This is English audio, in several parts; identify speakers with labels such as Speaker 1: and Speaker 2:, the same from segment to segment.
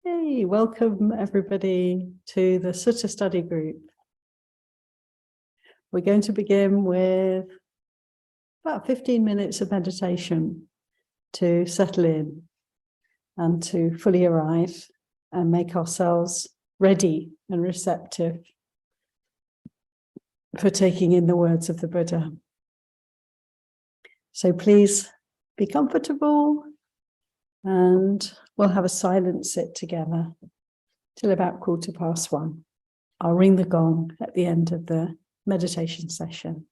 Speaker 1: Hey, welcome everybody to the Sutta Study group. We're going to begin with about 15 minutes of meditation to settle in and to fully arrive and make ourselves ready and receptive for taking in the words of the Buddha. So please be comfortable and we'll have a silent sit together till about 1:15. I'll ring the gong at the end of the meditation session.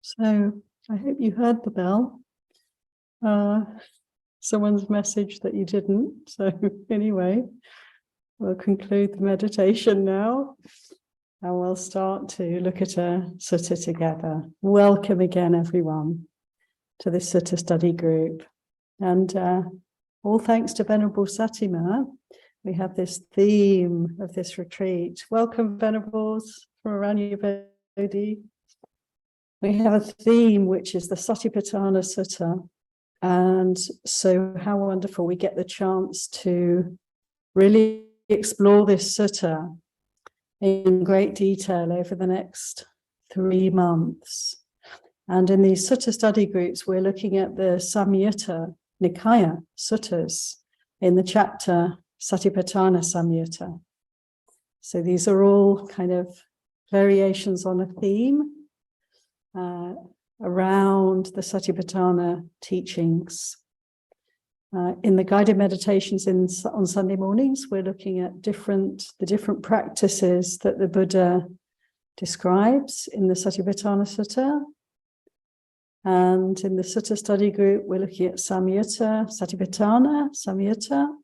Speaker 1: So I hope you heard the bell. Someone's message that you didn't. So anyway, we'll conclude the meditation now. And we'll start to look at a sutta together. Welcome again, everyone, to this Sutta study group. And all thanks to Venerable Satima, we have this theme of this retreat. Welcome, Venerables, from Aranyavodi. We have a theme which is the Satipatthana Sutta. And so how wonderful we get the chance to really explore this sutta in great detail over the next 3 months. And in these sutta study groups, we're looking at the Samyutta Nikaya suttas in the chapter Satipatthana Samyutta. So these are all kind of variations on a theme around the Satipatthana teachings. In the guided meditations on Sunday mornings, we're looking at the different practices that the Buddha describes in the Satipatthana Sutta. And in the Sutta study group, we're looking at Samyutta, Satipatthana, Samyutta.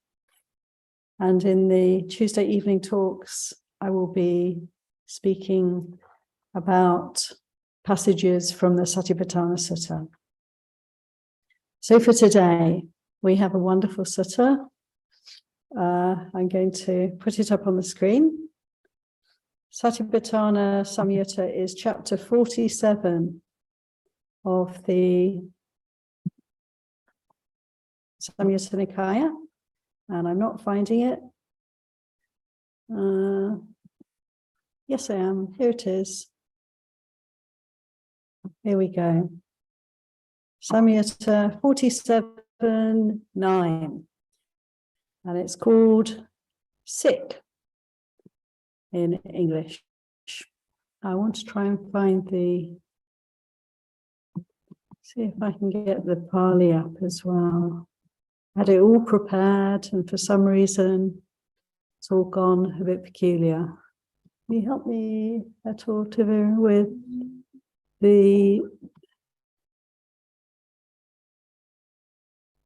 Speaker 1: And in the Tuesday evening talks, I will be speaking about passages from the Satipatthana Sutta. So for today, we have a wonderful sutta. I'm going to put it up on the screen. Satipatthana Samyutta is chapter 47 of the Samyutta Nikaya, and I'm not finding it. Yes, I am. Here it is. Here we go. Samyutta 47:9, and it's called sick in English. I want to try and find see if I can get the Pali up as well. I had it all prepared, and for some reason, it's all gone a bit peculiar. Can you help me at all, Tivir, with the...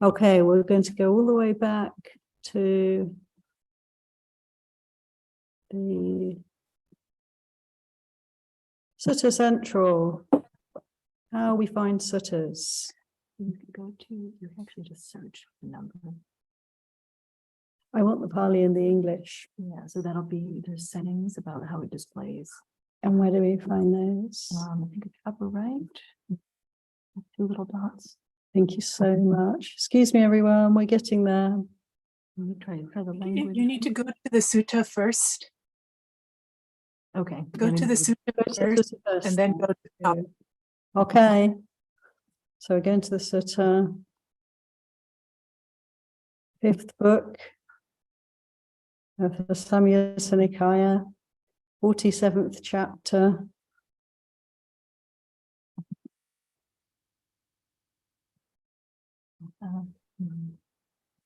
Speaker 1: Okay, we're going to go all the way back to the Sutta Central. How we find suttas.
Speaker 2: You can actually just search the number.
Speaker 1: I want the Pali and the English.
Speaker 2: Yeah, so that'll be the settings about how it displays.
Speaker 1: And where do we find those?
Speaker 2: I think it's upper right. 2 little dots.
Speaker 1: Thank you so much. Excuse me, everyone. We're getting there.
Speaker 2: Let me try the language.
Speaker 3: You need to go to the sutta first.
Speaker 2: Okay.
Speaker 3: Go to the sutta
Speaker 1: Go to the
Speaker 3: first,
Speaker 1: sutta first,
Speaker 3: and then go to the top.
Speaker 1: Okay. So we're going to the Sutta, 5th book of the Samyutta Nikaya, 47th chapter.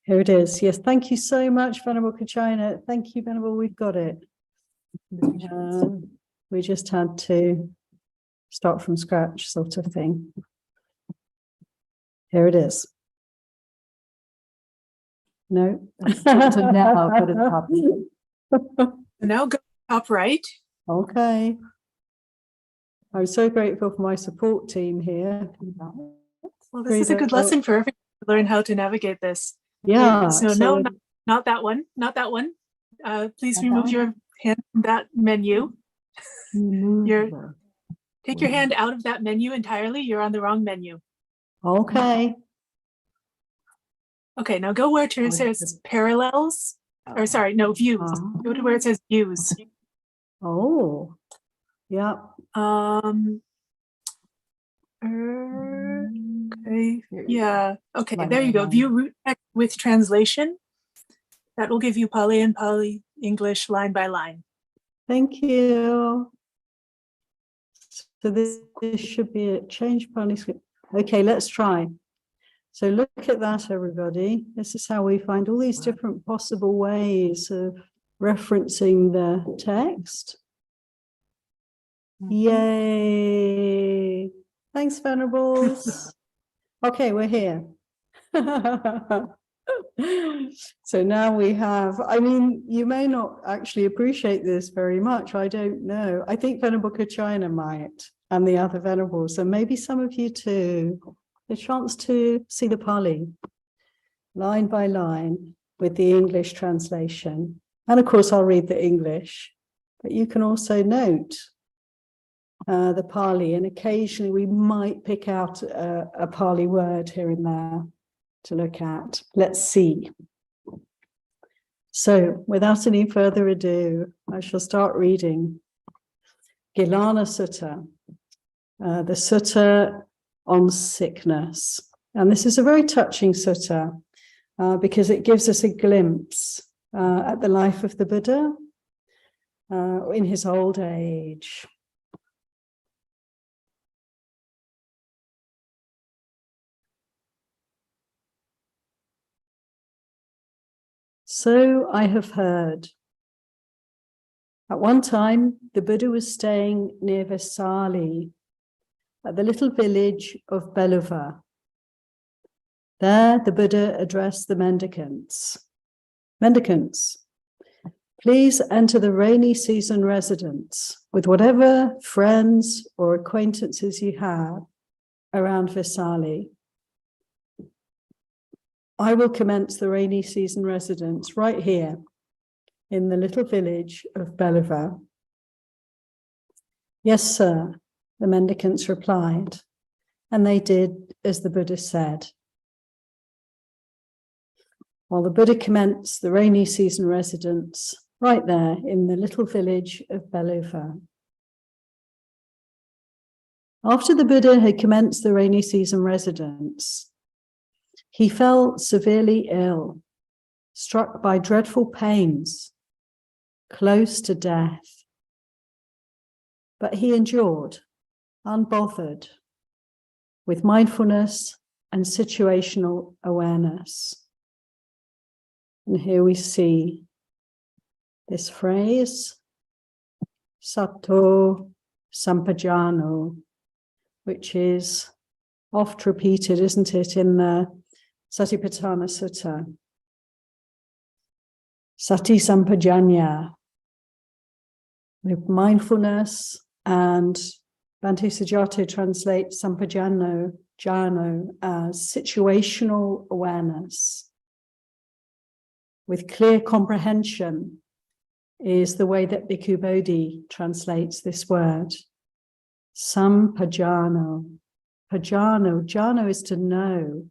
Speaker 1: Here it is. Yes, thank you so much, Venerable Kachina. Thank you, Venerable. We've got it. We just had to start from scratch, sort of thing. Here it is. No.
Speaker 2: So now I'll go to the top.
Speaker 3: Now go top right.
Speaker 1: Okay. I'm so grateful for my support team here.
Speaker 3: Well, this is a good lesson for everyone to learn how to navigate this.
Speaker 1: Yeah.
Speaker 3: So no, not that one. Not that one. Please remove your hand from that menu. Take your hand out of that menu entirely. You're on the wrong menu.
Speaker 1: Okay.
Speaker 3: Okay, now go where it says parallels. Or sorry, no, views. Go to where it says views.
Speaker 1: Oh, yeah.
Speaker 3: Okay, yeah. Okay, there you go. View root text with translation. That will give you Pali and Pali English line by line.
Speaker 1: Thank you. So this should be a change Pali script. Okay, let's try. So look at that, everybody. This is how we find all these different possible ways of referencing the text. Yay. Thanks, Venerables. Okay, we're here. So now we have, I mean, you may not actually appreciate this very much. I don't know. I think Venerable Kachina might, and the other Venerables, and maybe some of you too, the chance to see the Pali line by line with the English translation. And of course, I'll read the English, but you can also note the Pali, and occasionally we might pick out a Pali word here and there to look at. Let's see. So, without any further ado, I shall start reading Gilana Sutta, the Sutta on sickness. And this is a very touching sutta because it gives us a glimpse at the life of the Buddha in his old age. So I have heard. At one time, the Buddha was staying near Vesali, at the little village of Beluva. There, the Buddha addressed the mendicants. Mendicants, please enter the rainy season residence with whatever friends or acquaintances you have around Vesali. I will commence the rainy season residence right here in the little village of Beluva. Yes, sir, the mendicants replied, and they did as the Buddha said. While the Buddha commenced the rainy season residence right there in the little village of Beluva. After the Buddha had commenced the rainy season residence, he fell severely ill, struck by dreadful pains, close to death. But he endured, unbothered, with mindfulness and situational awareness. And here we see this phrase, Sato Sampajano, which is oft repeated, isn't it, in the Satipatthana Sutta. Sati Sampajanya, with mindfulness, and Bhante Sujato translates Sampajano, Jano, as situational awareness. With clear comprehension is the way that Bhikkhu Bodhi translates this word. Sampajano. Pajano, jhano is to know.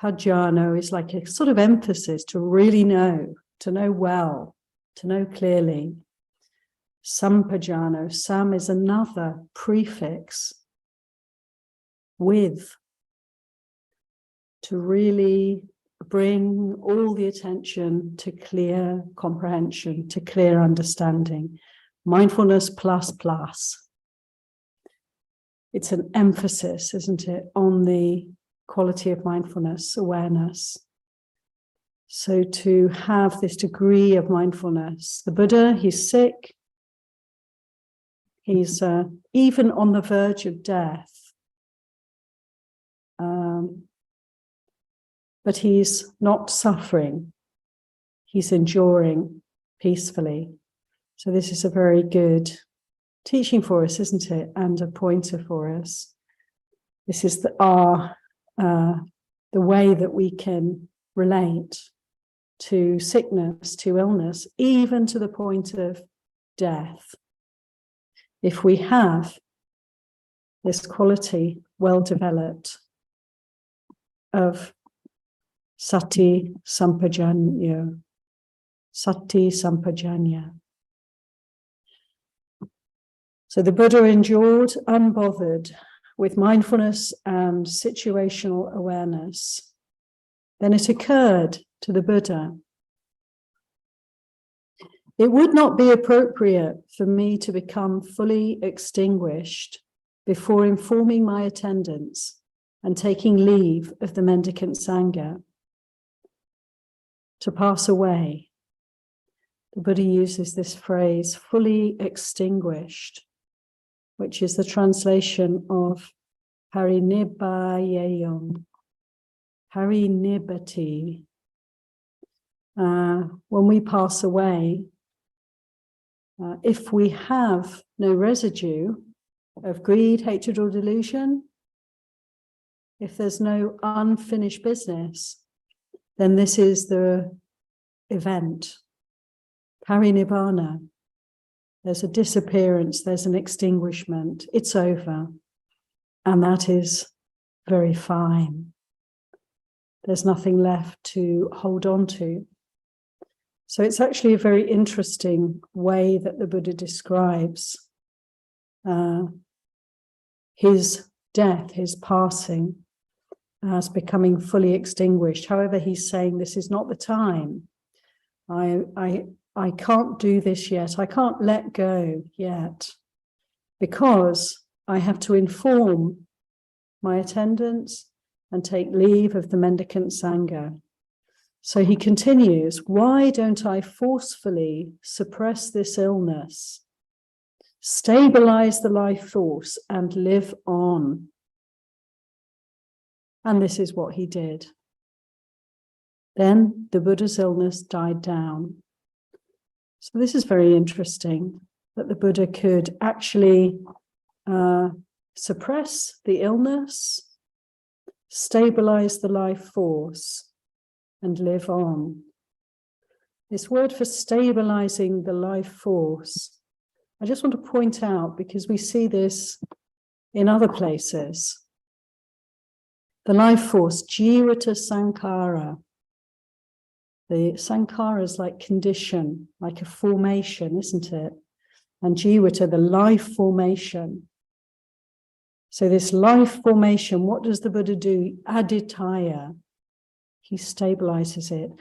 Speaker 1: Pajano is like a sort of emphasis to really know, to know well, to know clearly. Sampajano, sam is another prefix, with, to really bring all the attention to clear comprehension, to clear understanding. Mindfulness plus plus. It's an emphasis, isn't it, on the quality of mindfulness, awareness. So to have this degree of mindfulness, the Buddha, he's sick, he's even on the verge of death, but he's not suffering, he's enduring peacefully. So this is a very good teaching for us, isn't it? And a pointer for us. This is the way that we can relate to sickness, to illness, even to the point of death. If we have this quality well developed of sati sampajanya, sati sampajanya. So the Buddha endured unbothered with mindfulness and situational awareness. Then it occurred to the Buddha, it would not be appropriate for me to become fully extinguished before informing my attendants and taking leave of the mendicant Sangha. To pass away. The Buddha uses this phrase, fully extinguished, which is the translation of Parinibbayayam, Parinibbati. When we pass away, if we have no residue of greed, hatred, or delusion, if there's no unfinished business, then this is the event. Parinibbana. There's a disappearance, there's an extinguishment, it's over. And that is very fine. There's nothing left to hold on to. So it's actually a very interesting way that the Buddha describes his death, his passing, as becoming fully extinguished. However, he's saying this is not the time. I can't do this yet. I can't let go yet because I have to inform my attendants and take leave of the mendicant Sangha. So he continues, why don't I forcefully suppress this illness, stabilize the life force and live on? And this is what he did. Then the Buddha's illness died down. So this is very interesting that the Buddha could actually suppress the illness, stabilize the life force, and live on. This word for stabilizing the life force, I just want to point out because we see this in other places. The life force, jivata sankhara. The sankhara is like condition, like a formation, isn't it? And jivata, the life formation. So this life formation, what does the Buddha do? Aditaya. He stabilizes it.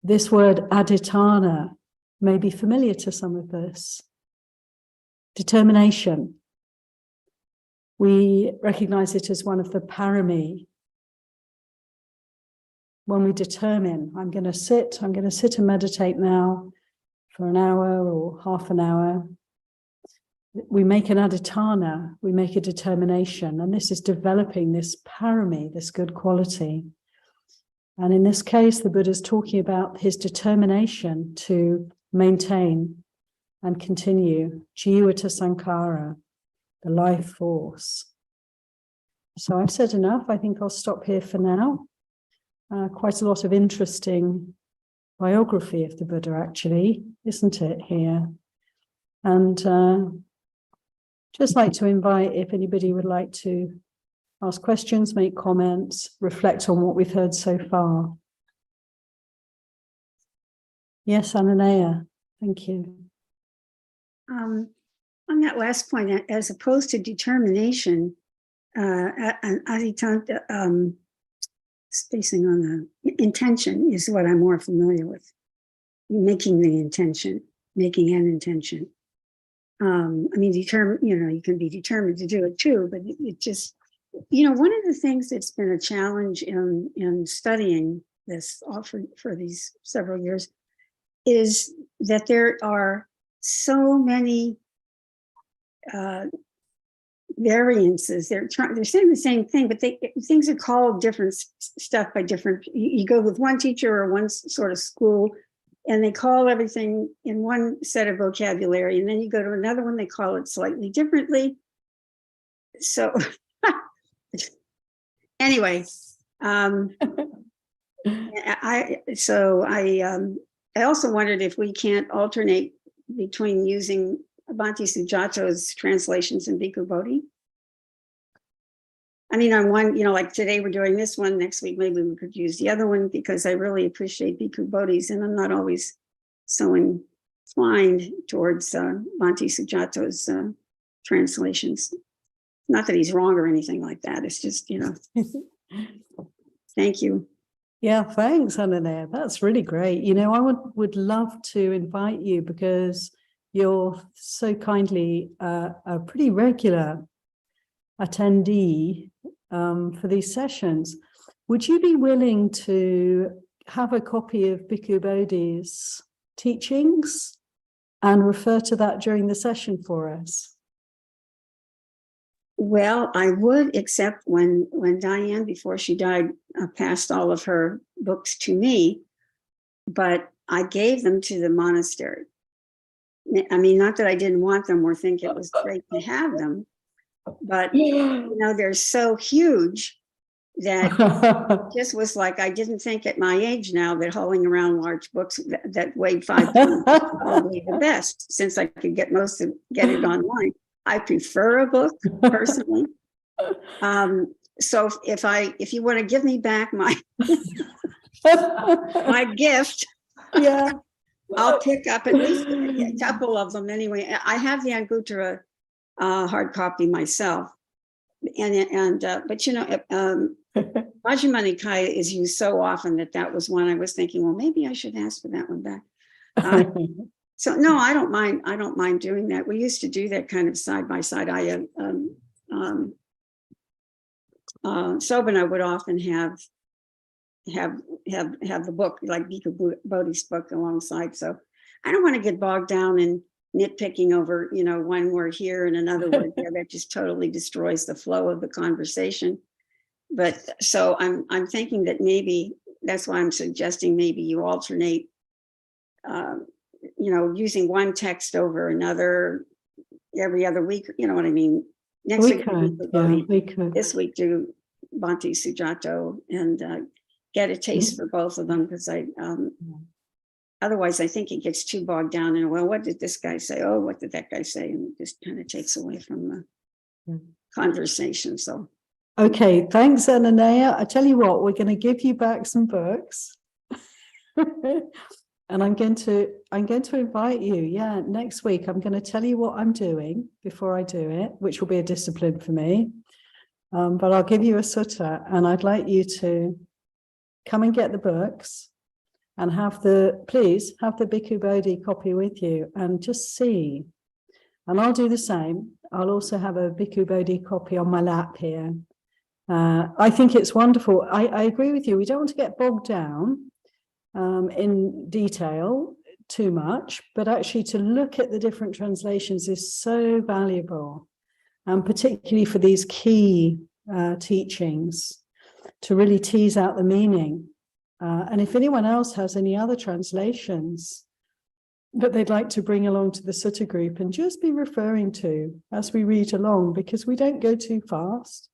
Speaker 1: This word aditana may be familiar to some of us. Determination. We recognize it as one of the parami. When we determine, I'm going to sit and meditate now for an hour or half an hour. We make an aditana, we make a determination, and this is developing this parami, this good quality. And in this case, the Buddha is talking about his determination to maintain and continue jivata sankhara, the life force. So I've said enough. I think I'll stop here for now. Quite a lot of interesting biography of the Buddha, actually, isn't it, here? And just like to invite, if anybody would like to ask questions, make comments, reflect on what we've heard so far. Yes, Ananaya, thank you.
Speaker 4: On that last point, as opposed to determination, aditanta, spacing on the intention is what I'm more familiar with. Making the intention, making an intention. I mean, you can be determined to do it too, but it just, one of the things that's been a challenge in studying this for these several years is that there are so many variances. They're saying the same thing, but things are called different stuff by different. You go with one teacher or one sort of school, and they call everything in one set of vocabulary, and then you go to another one, they call it slightly differently. So anyway, I also wondered if we can't alternate between using Bhante Sujato's translations in Bhikkhu Bodhi. I mean, on one, like today we're doing this one, next week maybe we could use the other one, because I really appreciate Bhikkhu Bodhi's, and I'm not always so inclined towards Bhante Sujato's translations. Not that he's wrong or anything like that, it's just, Thank you.
Speaker 1: Yeah, thanks, Ananaya. That's really great. I would love to invite you, because you're so kindly a pretty regular attendee for these sessions. Would you be willing to have a copy of Bhikkhu Bodhi's teachings and refer to that during the session for us?
Speaker 4: Well, I would, except when Diane, before she died, passed all of her books to me, but I gave them to the monastery. I mean, not that I didn't want them or think it was great to have them, but they're so huge that just was like, I didn't think at my age now that hauling around large books that weighed 5 pounds was probably the best, since I could get get it online. I prefer a book personally. So if you want to give me back my gift,
Speaker 1: Yeah.
Speaker 4: I'll pick up at least a couple of them anyway. I have the Anguttara hard copy myself, but Vajramani Kaya is used so often that was one I was thinking, well, maybe I should ask for that one back. So no, I don't mind. I don't mind doing that. We used to do that kind of side by side. Sobhana would often have the book, like Bhikkhu Bodhi's book, alongside. So I don't want to get bogged down in nitpicking over, one word here and another word there. That just totally destroys the flow of the conversation. But so I'm thinking that maybe that's why I'm suggesting maybe you alternate, using one text over another every other week. You know what I mean? Next week,
Speaker 1: we could.
Speaker 4: This week do Bhante Sujato and get a taste for both of them, because otherwise I think it gets too bogged down in, well, what did this guy say? Oh, what did that guy say? And it just kind of takes away from the conversation. So.
Speaker 1: Okay, thanks, Ananaya. I tell you what, we're going to give you back some books. And I'm going to invite you. Yeah, next week I'm going to tell you what I'm doing before I do it, which will be a discipline for me. But I'll give you a sutta, and I'd like you to come and get the books and please have the Bhikkhu Bodhi copy with you and just see. And I'll do the same. I'll also have a Bhikkhu Bodhi copy on my lap here. I think it's wonderful. I agree with you. We don't want to get bogged down in detail too much, but actually to look at the different translations is so valuable, and particularly for these key teachings, to really tease out the meaning. And if anyone else has any other translations that they'd like to bring along to the Sutta group and just be referring to as we read along, because we don't go too fast,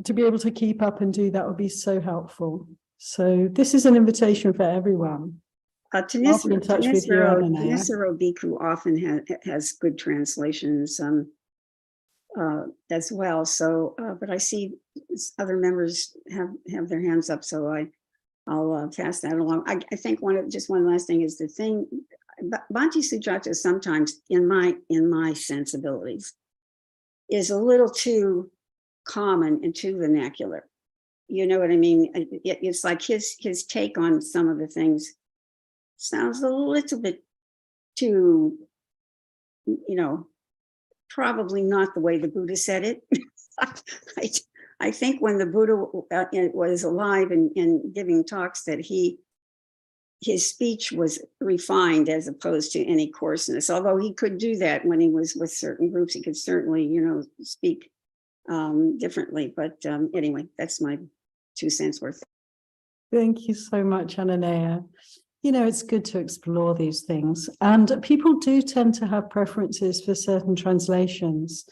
Speaker 1: to be able to keep up and do that would be so helpful. So this is an invitation for everyone.
Speaker 4: Tanisaro Bhikkhu often has good translations as well. So, but I see other members have their hands up, so I'll pass that along. I think one last thing is the thing. Bhante Sujato sometimes, in my sensibilities, is a little too common and too vernacular. You know what I mean? It's like his take on some of the things sounds a little bit too, probably not the way the Buddha said it. I think when the Buddha was alive and giving talks, that his speech was refined as opposed to any coarseness. Although he could do that when he was with certain groups, he could certainly, speak differently. But anyway, that's my 2 cents worth.
Speaker 1: Thank you so much, Ananaya. It's good to explore these things, and people do tend to have preferences for certain translations.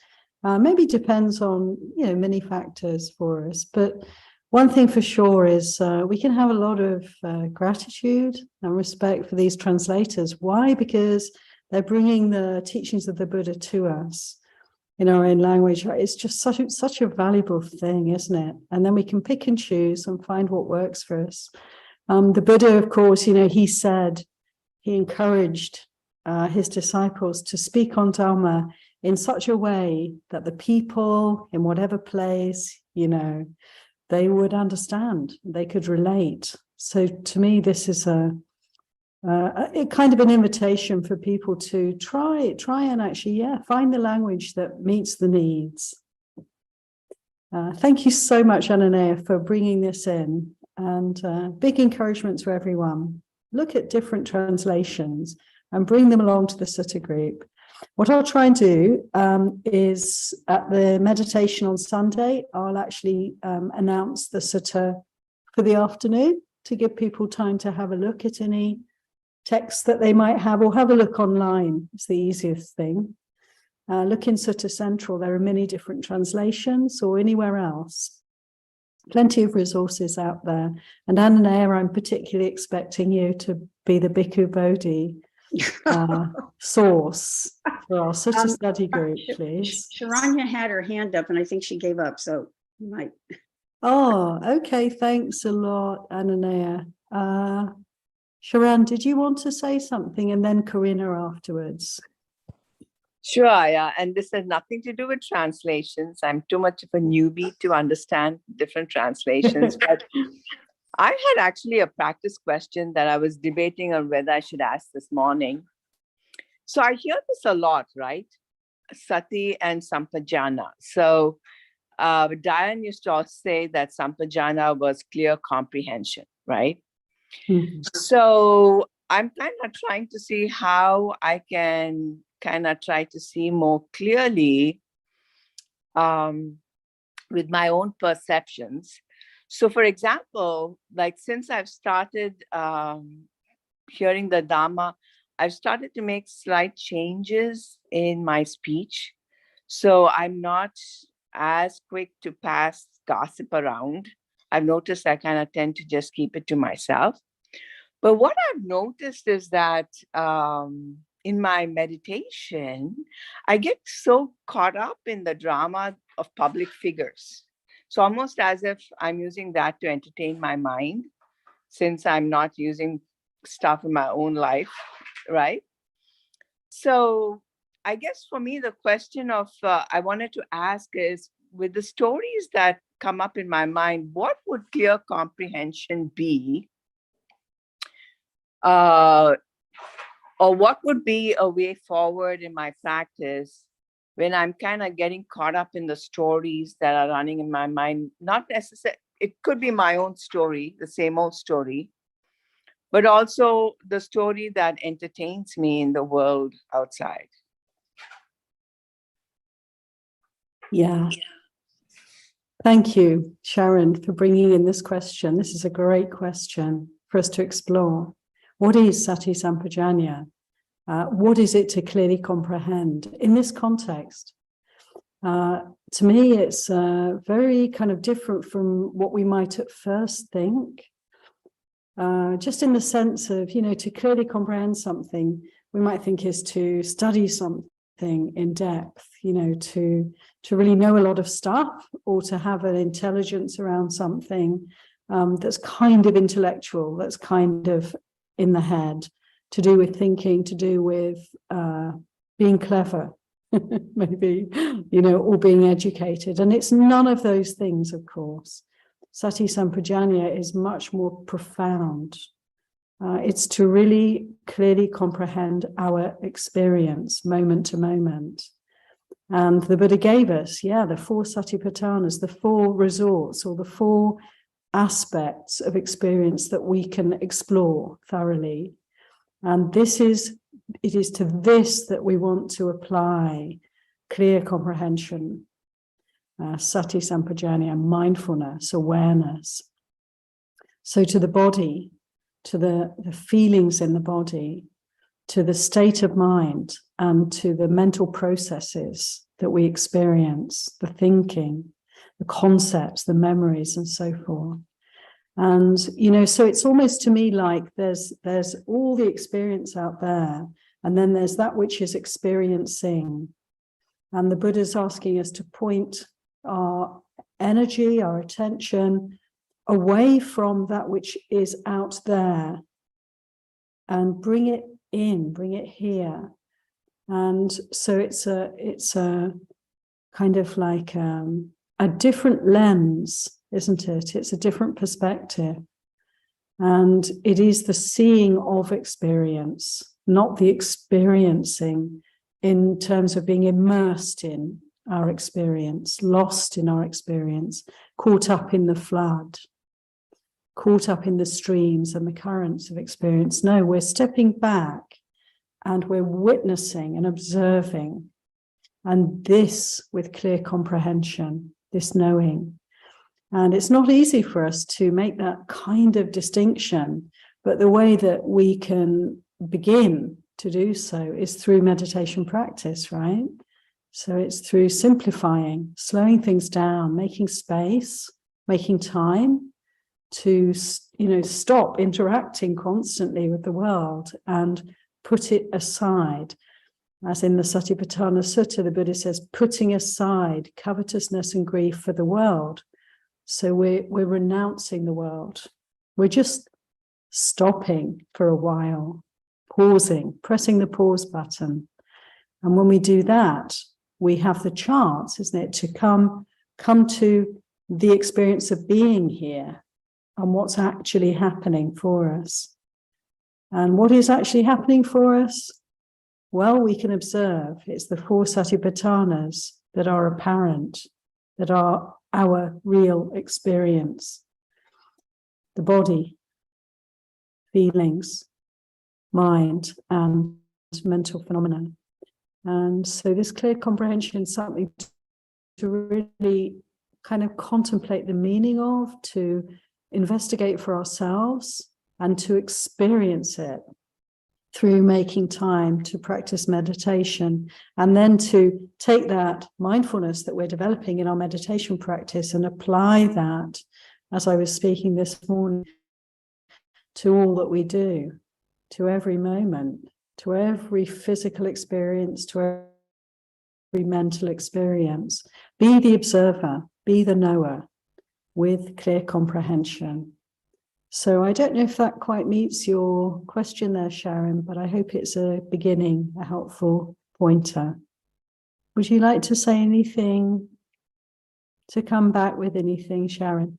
Speaker 1: Maybe depends on many factors for us, but one thing for sure is we can have a lot of gratitude and respect for these translators. Why? Because they're bringing the teachings of the Buddha to us in our own language. It's just such a valuable thing, isn't it? And then we can pick and choose and find what works for us. The Buddha, of course, he said he encouraged his disciples to speak on Dhamma in such a way that the people in whatever place, they would understand, they could relate. So to me, this is a kind of an invitation for people to try and actually, find the language that meets the needs. Thank you so much, Ananaya, for bringing this in, and big encouragement to everyone. Look at different translations and bring them along to the Sutta group. What I'll try and do is at the meditation on Sunday, I'll actually announce the sutta for the afternoon to give people time to have a look at any texts that they might have, or have a look online. It's the easiest thing. Look in Sutta Central. There are many different translations, or anywhere else. Plenty of resources out there. And Ananea, I'm particularly expecting you to be the Bhikkhu Bodhi source for our Sutta study group, please.
Speaker 4: Sharanya had her hand up and I think she gave up, so you might.
Speaker 1: Oh, okay. Thanks a lot, Ananea. Sharan, did you want to say something? And then Corinna afterwards.
Speaker 5: Sure, yeah. And this has nothing to do with translations. I'm too much of a newbie to understand different translations. But I had actually a practice question that I was debating on whether I should ask this morning. So I hear this a lot, right? Sati and Sampajana. So Diane used to say that Sampajana was clear comprehension, right?
Speaker 1: Mm-hmm.
Speaker 5: So I'm kind of trying to see how I can kind of try to see more clearly with my own perceptions. So for example, like since I've started hearing the Dhamma, I've started to make slight changes in my speech. So I'm not as quick to pass gossip around. I've noticed I kind of tend to just keep it to myself. But what I've noticed is that in my meditation, I get so caught up in the drama of public figures. So almost as if I'm using that to entertain my mind, since I'm not using stuff in my own life, right? So I guess for me, the question of I wanted to ask is, with the stories that come up in my mind, what would clear comprehension be? Or what would be a way forward in my practice when I'm kind of getting caught up in the stories that are running in my mind? Not necessarily, it could be my own story, the same old story, but also the story that entertains me in the world outside.
Speaker 1: Yeah. Thank you, Sharon, for bringing in this question. This is a great question for us to explore. What is Sati Sampajanya? What is it to clearly comprehend in this context? To me, it's very kind of different from what we might at first think. Just in the sense of, to clearly comprehend something, we might think is to study something in depth, to really know a lot of stuff, or to have an intelligence around something that's kind of intellectual, that's kind of in the head, to do with thinking, to do with being clever, maybe, or being educated. And it's none of those things, of course. Sati Sampajanya is much more profound. It's to really clearly comprehend our experience moment to moment. And the Buddha gave us, the 4 satipatthanas, the 4 resorts, or the 4 aspects of experience that we can explore thoroughly. And it is to this that we want to apply clear comprehension, sati sampajanya, mindfulness, awareness. So to the body, to the feelings in the body, to the state of mind, and to the mental processes that we experience, the thinking, the concepts, the memories, and so forth. And, so it's almost to me like there's all the experience out there, and then there's that which is experiencing. And the Buddha's asking us to point our energy, our attention away from that which is out there and bring it in, bring it here. And so it's a kind of like a different lens, isn't it? It's a different perspective. And it is the seeing of experience, not the experiencing in terms of being immersed in our experience, lost in our experience, caught up in the flood, caught up in the streams and the currents of experience. No, we're stepping back and we're witnessing and observing, and this with clear comprehension, this knowing. And it's not easy for us to make that kind of distinction, but the way that we can begin to do so is through meditation practice, right? So it's through simplifying, slowing things down, making space, making time to, stop interacting constantly with the world and put it aside. As in the Satipatthana Sutta, the Buddha says, putting aside covetousness and grief for the world. So we're renouncing the world. We're just stopping for a while, pausing, pressing the pause button. And when we do that, we have the chance, isn't it, to come to the experience of being here and what's actually happening for us. And what is actually happening for us? Well, we can observe it's the 4 satipatthanas that are apparent, that are our real experience. The body, feelings, mind, and mental phenomena. And so this clear comprehension is something to really kind of contemplate the meaning of, to investigate for ourselves, and to experience it through making time to practice meditation, and then to take that mindfulness that we're developing in our meditation practice and apply that, as I was speaking this morning, to all that we do, to every moment, to every physical experience, to every mental experience. Be the observer, be the knower with clear comprehension. So I don't know if that quite meets your question there, Sharon, but I hope it's a beginning, a helpful pointer. Would you like to say anything, to come back with anything, Sharon?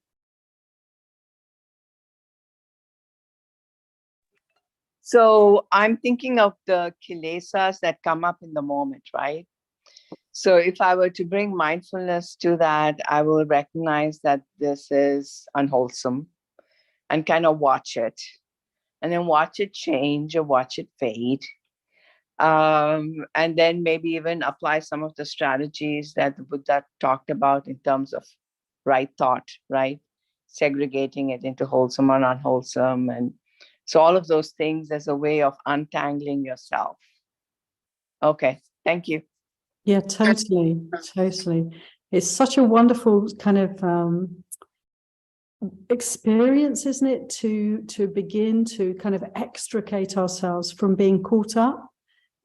Speaker 5: So I'm thinking of the kilesas that come up in the moment, right? So if I were to bring mindfulness to that, I will recognize that this is unwholesome and kind of watch it, and then watch it change or watch it fade. And then maybe even apply some of the strategies that the Buddha talked about in terms of right thought, right? Segregating it into wholesome and unwholesome. And so all of those things as a way of untangling yourself. Okay, thank you.
Speaker 1: Yeah, totally. It's such a wonderful kind of experience, isn't it, to begin to kind of extricate ourselves from being caught up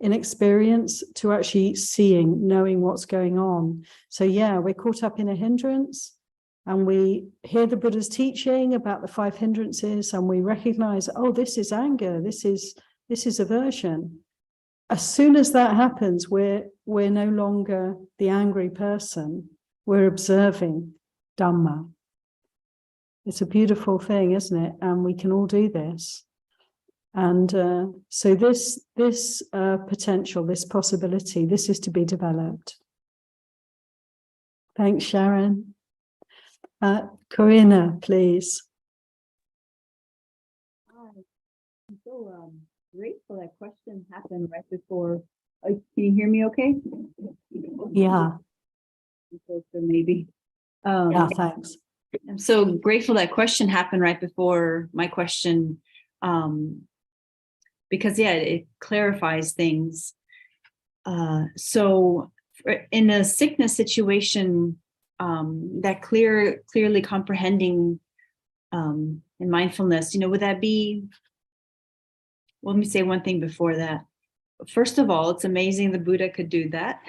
Speaker 1: in experience to actually seeing, knowing what's going on. So yeah, we're caught up in a hindrance, and we hear the Buddha's teaching about the 5 hindrances, and we recognize, oh, this is anger, this is aversion. As soon as that happens, we're no longer the angry person. We're observing Dhamma. It's a beautiful thing, isn't it? And we can all do this. And so this potential, this possibility, this is to be developed. Thanks, Sharon. Corinna, please.
Speaker 2: Hi. I'm so grateful that question happened right before. Can you hear me okay?
Speaker 1: Yeah.
Speaker 2: Closer, maybe.
Speaker 1: Yeah, thanks.
Speaker 2: I'm so grateful that question happened right before my question, because yeah, it clarifies things. So in a sickness situation, that clearly comprehending in mindfulness, would that be? Well, let me say one thing before that. First of all, it's amazing the Buddha could do that.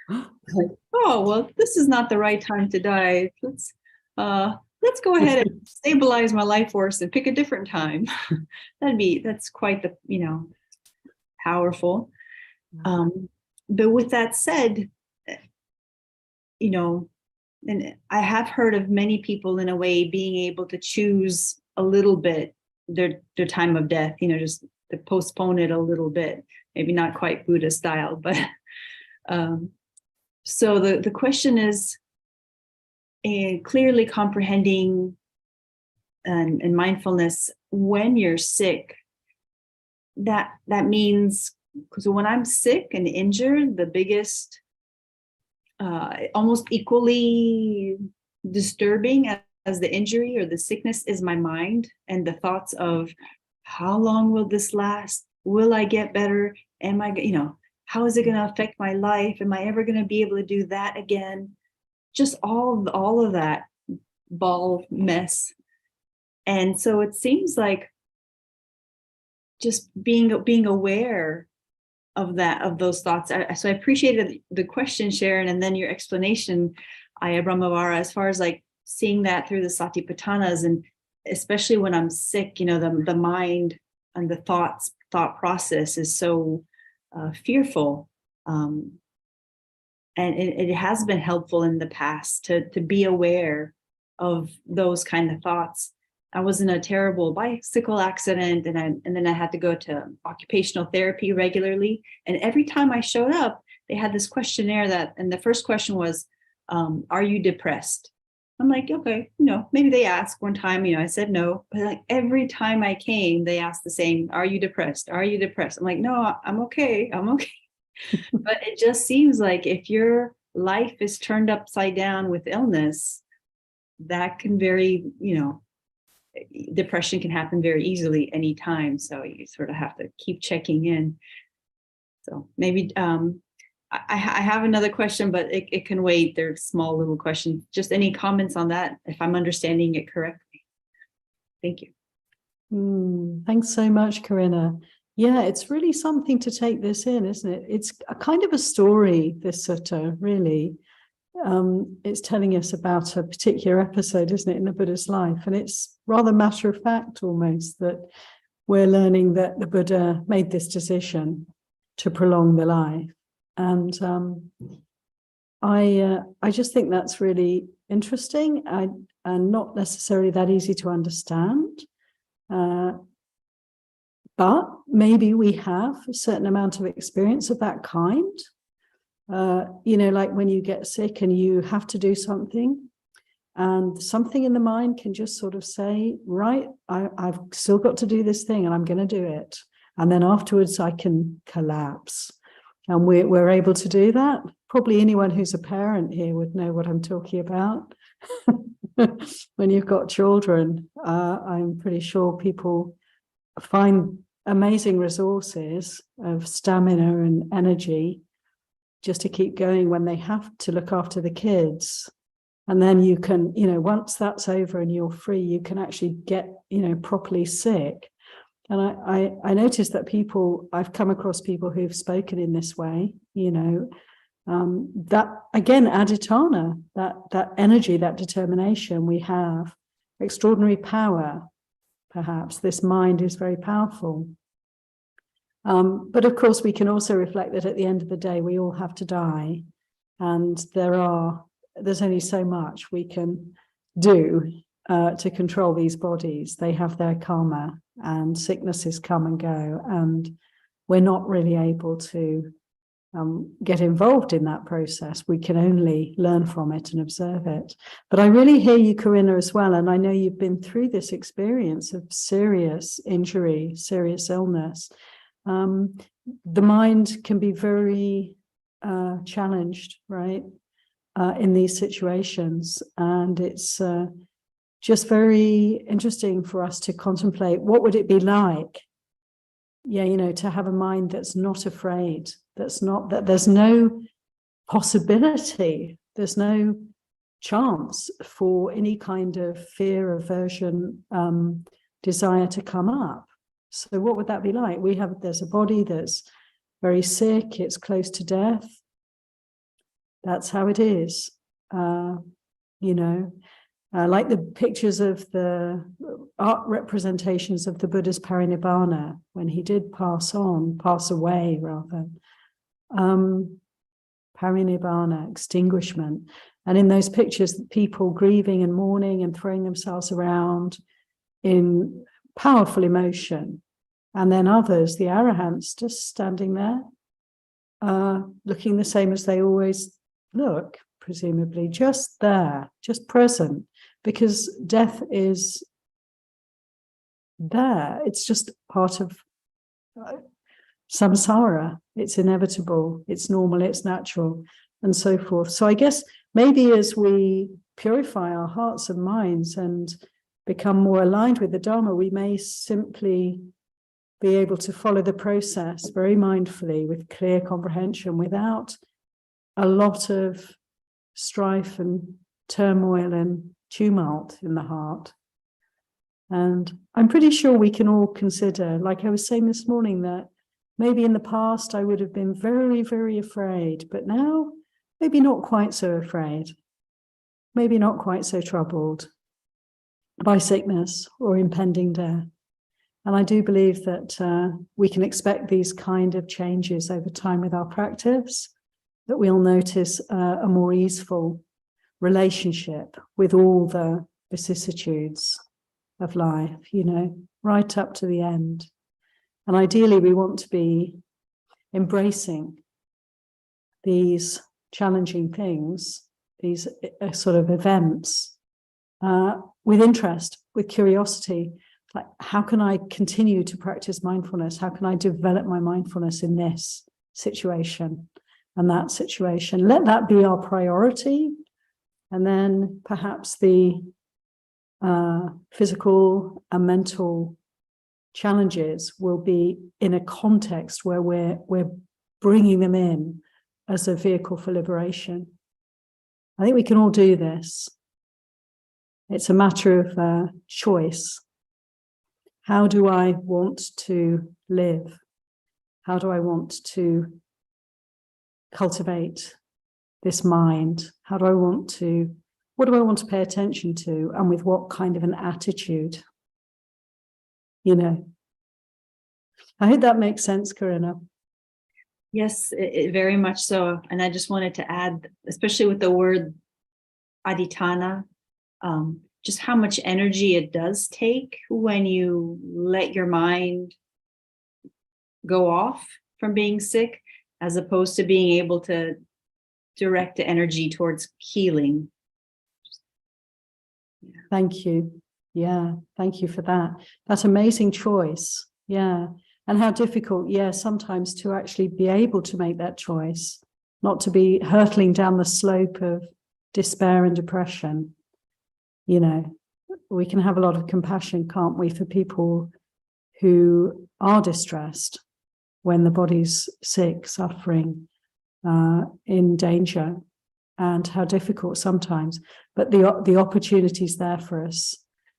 Speaker 2: Like, oh, well, this is not the right time to die. Let's go ahead and stabilize my life force and pick a different time. That's quite the, powerful. But with that said, and I have heard of many people in a way being able to choose a little bit their time of death, just to postpone it a little bit, maybe not quite Buddha style, but so the question is clearly comprehending and mindfulness when you're sick. that means, because when I'm sick and injured, the biggest, almost equally disturbing as the injury or the sickness is my mind and the thoughts of how long will this last? Will I get better? Am I, how is it going to affect my life? Am I ever going to be able to do that again? Just all of that ball mess. And so it seems like just being aware of that, of those thoughts. So I appreciated the question, Sharon, and then your explanation, Aya Brahmavara, as far as like seeing that through the Satipatthanas, and especially when I'm sick, the mind and the thought process is so fearful. And it has been helpful in the past to be aware of those kind of thoughts. I was in a terrible bicycle accident, and then I had to go to occupational therapy regularly. And every time I showed up, they had this questionnaire and the first question was, are you depressed? I'm like, okay, maybe they asked one time, I said no, but like every time I came, they asked the same, are you depressed? Are you depressed? I'm like, no, I'm okay. I'm okay. But it just seems like if your life is turned upside down with illness, that can depression can happen very easily anytime. So you sort of have to keep checking in. So maybe I have another question, but it can wait. They're small little questions. Just any comments on that, if I'm understanding it correctly. Thank you.
Speaker 1: Thanks so much, Corinna. Yeah, it's really something to take this in, isn't it? It's a kind of a story, this sutta, really. It's telling us about a particular episode, isn't it, in the Buddha's life? And it's rather matter of fact almost that we're learning that the Buddha made this decision to prolong the life. And I just think that's really interesting and not necessarily that easy to understand. But maybe we have a certain amount of experience of that kind. Like when you get sick and you have to do something, and something in the mind can just sort of say, right, I've still got to do this thing and I'm going to do it. And then afterwards I can collapse. And we're able to do that. Probably anyone who's a parent here would know what I'm talking about. When you've got children, I'm pretty sure people find amazing resources of stamina and energy just to keep going when they have to look after the kids. And then you can, once that's over and you're free, you can actually get, properly sick. And I noticed that I've come across people who've spoken in this way, that again, aditana, that energy, that determination we have, extraordinary power, perhaps. This mind is very powerful. But of course, we can also reflect that at the end of the day, we all have to die. And there's only so much we can do to control these bodies. They have their karma, and sicknesses come and go. And we're not really able to get involved in that process. We can only learn from it and observe it. But I really hear you, Corinna, as well. And I know you've been through this experience of serious injury, serious illness. The mind can be very challenged, right, in these situations. And it's just very interesting for us to contemplate, what would it be like, to have a mind that's not afraid, that there's no possibility, there's no chance for any kind of fear, aversion, desire to come up. So what would that be like? There's a body that's very sick, it's close to death. That's how it is. Like the pictures of the art representations of the Buddha's parinibbana, when he did pass away rather. Parinibbana, extinguishment. And in those pictures, people grieving and mourning and throwing themselves around in powerful emotion. And then others, the arahants, just standing there, looking the same as they always look, presumably, just there, just present, because death is there. It's just part of samsara. It's inevitable, it's normal, it's natural, and so forth. So I guess maybe as we purify our hearts and minds and become more aligned with the Dharma, we may simply be able to follow the process very mindfully with clear comprehension without a lot of strife and turmoil and tumult in the heart. And I'm pretty sure we can all consider, like I was saying this morning, that maybe in the past I would have been very, very afraid, but now maybe not quite so afraid, maybe not quite so troubled by sickness or impending death. And I do believe that we can expect these kind of changes over time with our practice, that we'll notice a more easeful relationship with all the vicissitudes of life, you know, right up to the end. And ideally, we want to be embracing these challenging things, these sort of events, with interest, with curiosity. Like, how can I continue to practice mindfulness? How can I develop my mindfulness in this situation and that situation? Let that be our priority. And then perhaps the physical and mental challenges will be in a context where we're bringing them in as a vehicle for liberation. I think we can all do this. It's a matter of choice. How do I want to live? How do I want to cultivate this mind? What do I want to pay attention to, and with what kind of an attitude? You know, I hope that makes sense, Corinna.
Speaker 2: Yes, it very much so. And I just wanted to add, especially with the word aditana, just how much energy it does take when you let your mind go off from being sick, as opposed to being able to direct the energy towards healing.
Speaker 1: Thank you. Yeah, thank you for that. That amazing choice. Yeah. And how difficult, yeah, sometimes to actually be able to make that choice, not to be hurtling down the slope of despair and depression. You know, we can have a lot of compassion, can't we, for people who are distressed when the body's sick, suffering, in danger, and how difficult sometimes. But the opportunity's there for us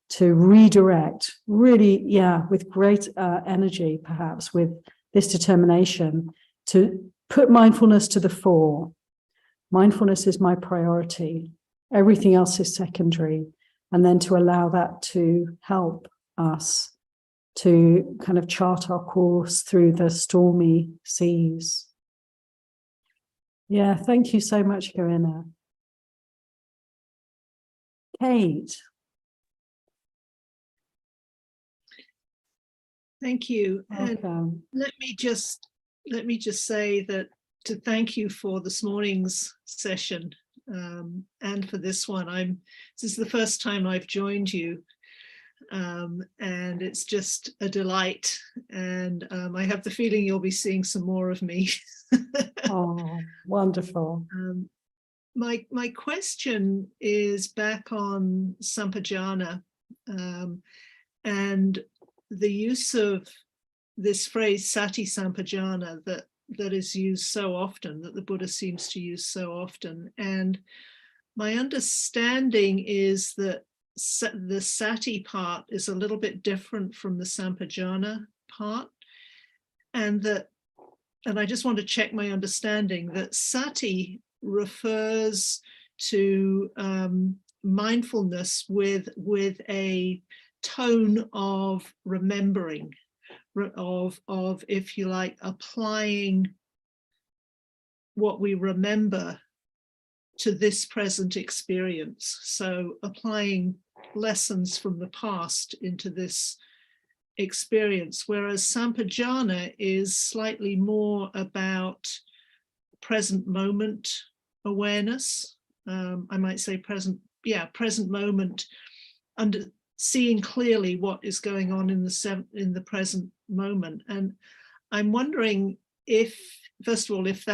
Speaker 1: to redirect, really, yeah, with great energy, perhaps with this determination to put mindfulness to the fore. Mindfulness is my priority. Everything else is secondary. And then to allow that to help us to kind of chart our course through the stormy seas. Yeah, thank you so much, Corinna. Kate.
Speaker 6: Thank you. And
Speaker 1: Welcome.
Speaker 6: let me just say that to thank you for this morning's session, and for this one. This is the first time I've joined you, and it's just a delight. And I have the feeling you'll be seeing some more of me.
Speaker 1: Oh, wonderful.
Speaker 6: My question is back on Sampajana, and the use of this phrase sati sampajana that is used so often, that the Buddha seems to use so often. And my understanding is that the sati part is a little bit different from the sampajana part, and I just want to check my understanding that sati refers to mindfulness with a tone of remembering, of if you like, applying what we remember to this present experience. So applying lessons from the past into this experience, whereas Sampajana is slightly more about present moment awareness. I might say present moment, seeing clearly what is going on in the present moment. And I'm wondering if, first of all, if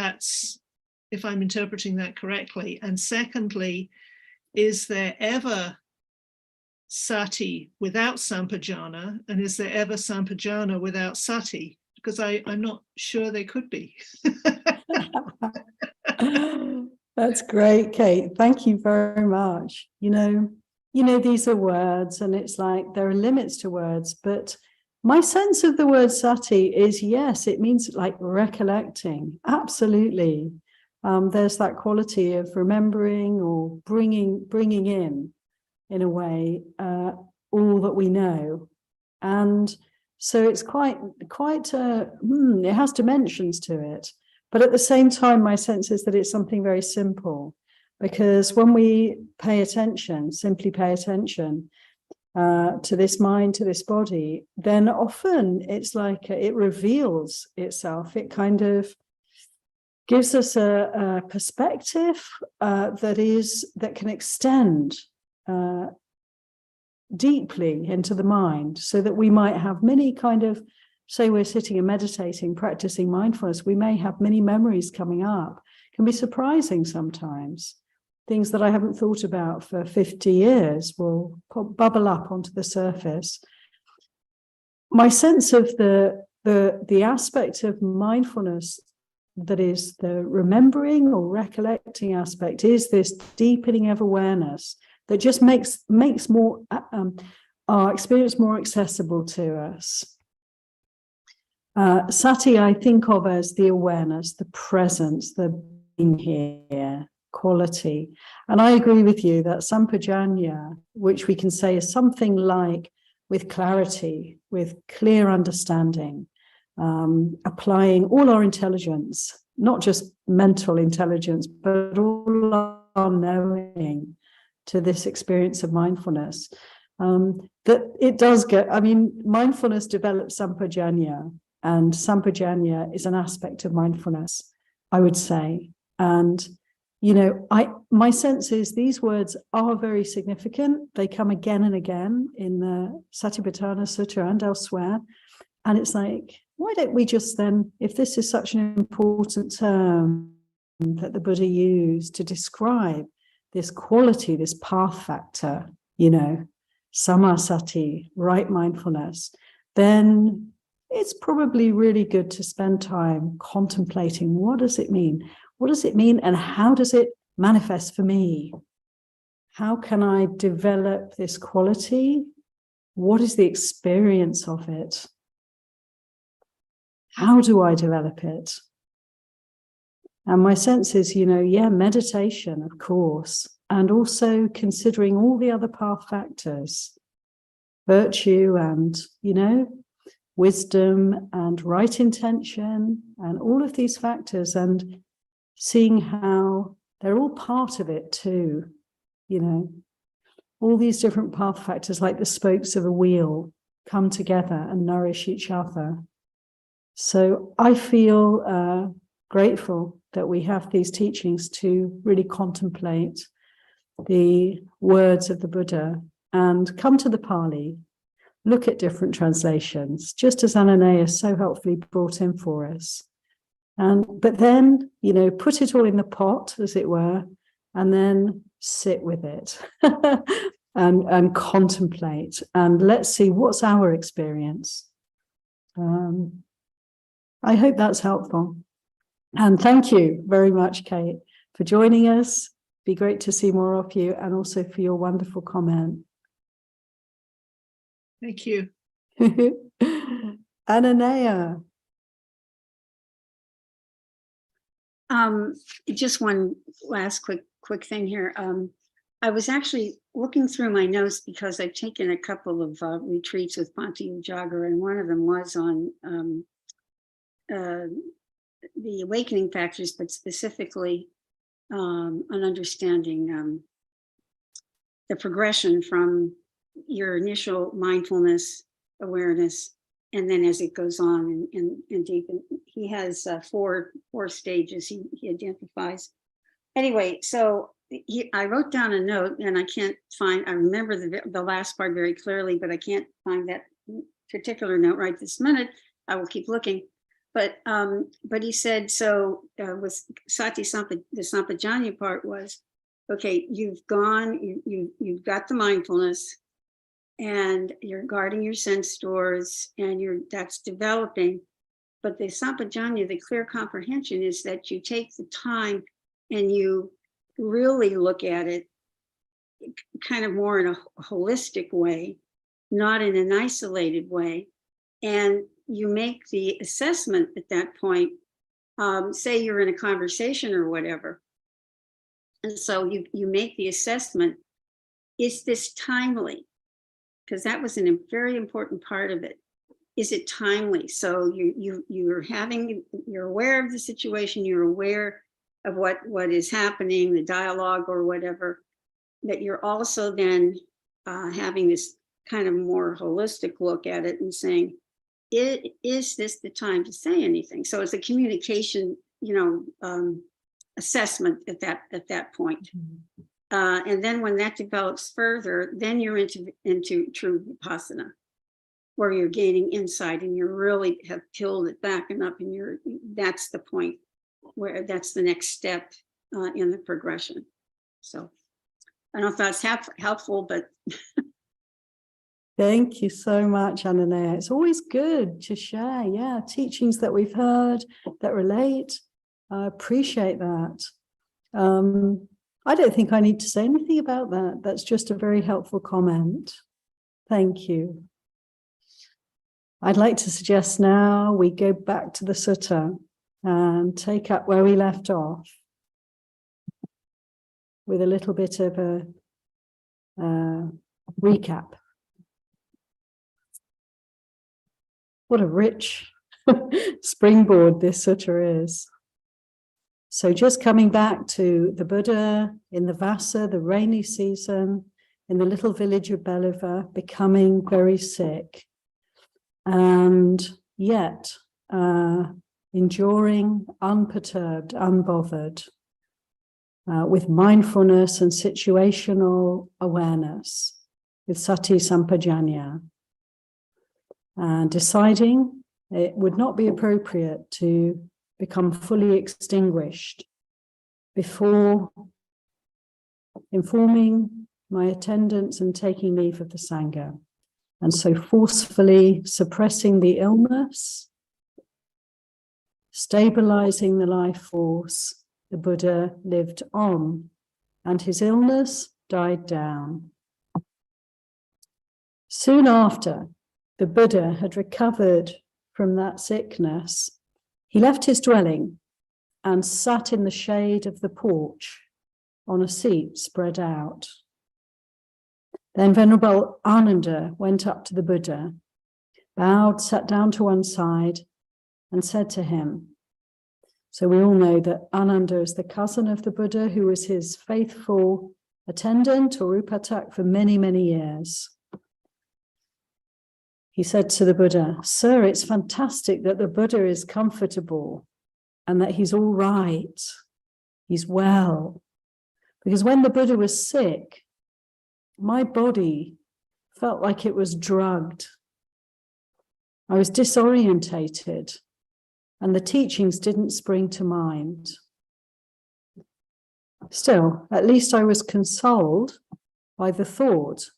Speaker 6: I'm interpreting that correctly, and secondly, is there ever sati without sampajana, and is there ever sampajana without sati? Because I'm not sure they could be.
Speaker 1: That's great, Kate. Thank you very much. You know, these are words, and it's like there are limits to words, but my sense of the word sati is, yes, it means like recollecting. Absolutely. There's that quality of remembering or bringing in a way, all that we know. And so it's quite it has dimensions to it. But at the same time, my sense is that it's something very simple, because when we pay attention, simply pay attention to this mind, to this body, then often it's like it reveals itself. It kind of gives us a perspective that can extend deeply into the mind, so that we might have many kind of, say we're sitting and meditating, practicing mindfulness, we may have many memories coming up. It can be surprising sometimes. Things that I haven't thought about for 50 years will bubble up onto the surface. My sense of the aspect of mindfulness that is the remembering or recollecting aspect is this deepening of awareness that just makes more our experience more accessible to us. Sati, I think of as the awareness, the presence, the being here, quality. And I agree with you that sampajanya, which we can say is something like with clarity, with clear understanding, applying all our intelligence, not just mental intelligence, but all our knowing to this experience of mindfulness. That it does get, I mean, mindfulness develops sampajanya, and sampajanya is an aspect of mindfulness, I would say. And, you know, my sense is these words are very significant. They come again and again in the Satipatthana Sutta and elsewhere. And it's like, why don't we just then, if this is such an important term that the Buddha used to describe this quality, this path factor, you know, samasati, right mindfulness, then it's probably really good to spend time contemplating, what does it mean? What does it mean, and how does it manifest for me? How can I develop this quality? What is the experience of it? How do I develop it? And my sense is, you know, yeah, meditation, of course, and also considering all the other path factors, virtue and, you know, wisdom and right intention and all of these factors, and seeing how they're all part of it too, you know, all these different path factors like the spokes of a wheel come together and nourish each other. So I feel grateful that we have these teachings to really contemplate the words of the Buddha and come to the Pali, look at different translations, just as Ananias so helpfully brought in for us. But then, you know, put it all in the pot, as it were, and then sit with it and contemplate, and let's see what's our experience. I hope that's helpful. And thank you very much, Kate, for joining us. Be great to see more of you, and also for your wonderful comment.
Speaker 6: Thank you.
Speaker 1: Ananaya.
Speaker 4: Just one last quick thing here. I was actually looking through my notes because I've taken a couple of retreats with Bhante Ujjaga, and one of them was on the awakening factors, but specifically on understanding the progression from your initial mindfulness awareness, and then as it goes on and deepen. He has four stages he identifies. Anyway, so I wrote down a note, and I remember the last part very clearly, but I can't find that particular note right this minute. I will keep looking. But he said, so with Sati the Sampajanya part was, okay, you've you've got the mindfulness and you're guarding your sense doors and that's developing. But the Sampajanya, the clear comprehension, is that you take the time and you really look at it kind of more in a holistic way, not in an isolated way. And you make the assessment at that point, say you're in a conversation or whatever. And so you make the assessment, is this timely? Because that was a very important part of it. Is it timely? So you're aware of the situation, you're aware of what is happening, the dialogue or whatever, that you're also then having this kind of more holistic look at it and saying, is this the time to say anything? So it's a communication, assessment at that point. And then when that develops further, then you're into true vipassana, where you're gaining insight and you really have peeled it back and up, and that's the point where that's the next step in the progression. So I don't know if that's helpful, but
Speaker 1: Thank you so much, Ananea. It's always good to share, teachings that we've heard that relate. I appreciate that. I don't think I need to say anything about that. That's just a very helpful comment. Thank you. I'd like to suggest now we go back to the sutta and take up where we left off with a little bit of a recap. What a rich springboard this sutta is. So just coming back to the Buddha in the Vassa, the rainy season, in the little village of Beluva, becoming very sick, and yet enduring unperturbed, unbothered, with mindfulness and situational awareness, with sati sampajanya, and deciding it would not be appropriate to become fully extinguished before informing my attendants and taking leave of the Sangha. And so forcefully suppressing the illness, stabilizing the life force, the Buddha lived on, and his illness died down. Soon after the Buddha had recovered from that sickness, he left his dwelling and sat in the shade of the porch on a seat spread out. Then Venerable Ananda went up to the Buddha, bowed, sat down to one side, and said to him, so we all know that Ananda is the cousin of the Buddha, who was his faithful attendant or upatak for many, many years. He said to the Buddha, sir, it's fantastic that the Buddha is comfortable and that he's all right, he's well. Because when the Buddha was sick, my body felt like it was drugged. I was disorientated and the teachings didn't spring to mind. Still, at least I was consoled by the thought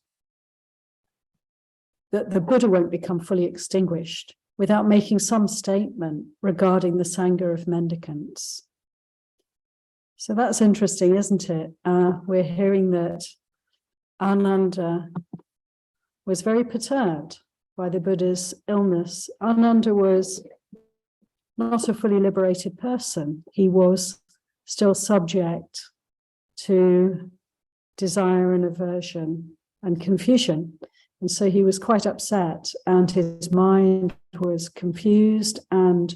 Speaker 1: that the Buddha won't become fully extinguished without making some statement regarding the Sangha of mendicants. So that's interesting, isn't it? We're hearing that Ananda was very perturbed by the Buddha's illness. Ananda was not a fully liberated person. He was still subject to desire and aversion and confusion. And so he was quite upset and his mind was confused and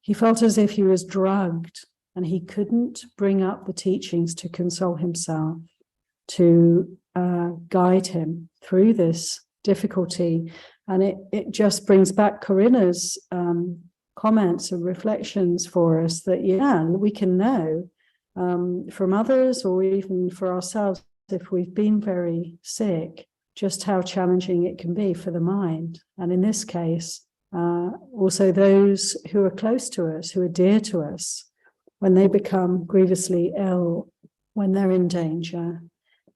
Speaker 1: he felt as if he was drugged and he couldn't bring up the teachings to console himself, to guide him through this difficulty. And it just brings back Corinna's comments and reflections for us that, we can know from others or even for ourselves, if we've been very sick, just how challenging it can be for the mind. And in this case, Also those who are close to us, who are dear to us, when they become grievously ill, when they're in danger,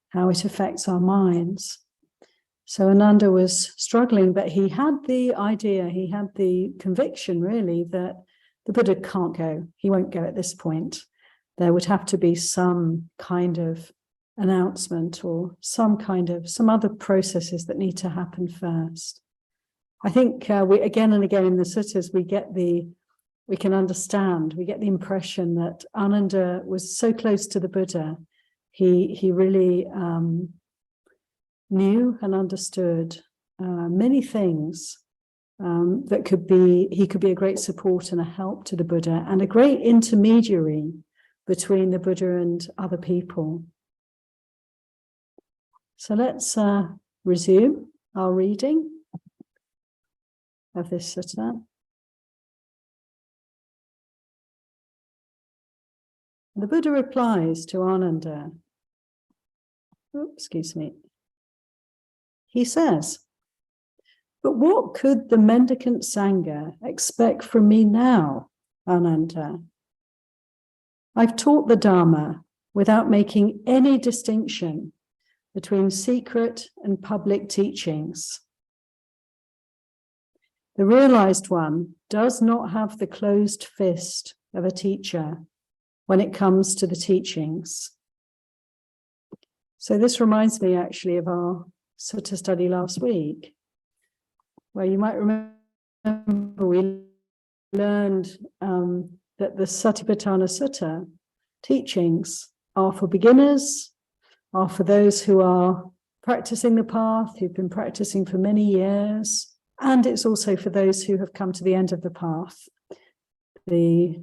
Speaker 1: how it affects our minds. So Ananda was struggling, but he had the idea, he had the conviction really that the Buddha can't go. He won't go at this point. There would have to be some kind of announcement or some other processes that need to happen first. I think we again and again in the suttas, we get the impression that Ananda was so close to the Buddha. He really knew and understood many things that he could be a great support and a help to the Buddha and a great intermediary between the Buddha and other people. So let's resume our reading of this sutta. The Buddha replies to Ananda. Excuse me. He says, "But what could the mendicant Sangha expect from me now, Ananda? I've taught the Dharma without making any distinction between secret and public teachings. The realized one does not have the closed fist of a teacher when it comes to the teachings." So this reminds me actually of our Sutta study last week, where you might remember we learned that the Satipatthana Sutta teachings are for beginners, are for those who are practicing the path, who've been practicing for many years, and it's also for those who have come to the end of the path. The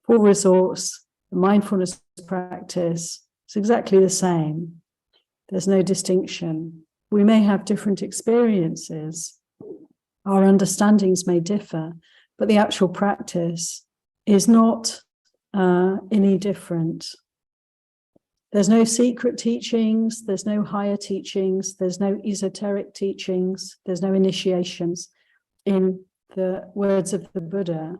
Speaker 1: full resource, the mindfulness practice, it's exactly the same. There's no distinction. We may have different experiences, our understandings may differ, but the actual practice is not any different. There's no secret teachings, there's no higher teachings, there's no esoteric teachings, there's no initiations. In the words of the Buddha,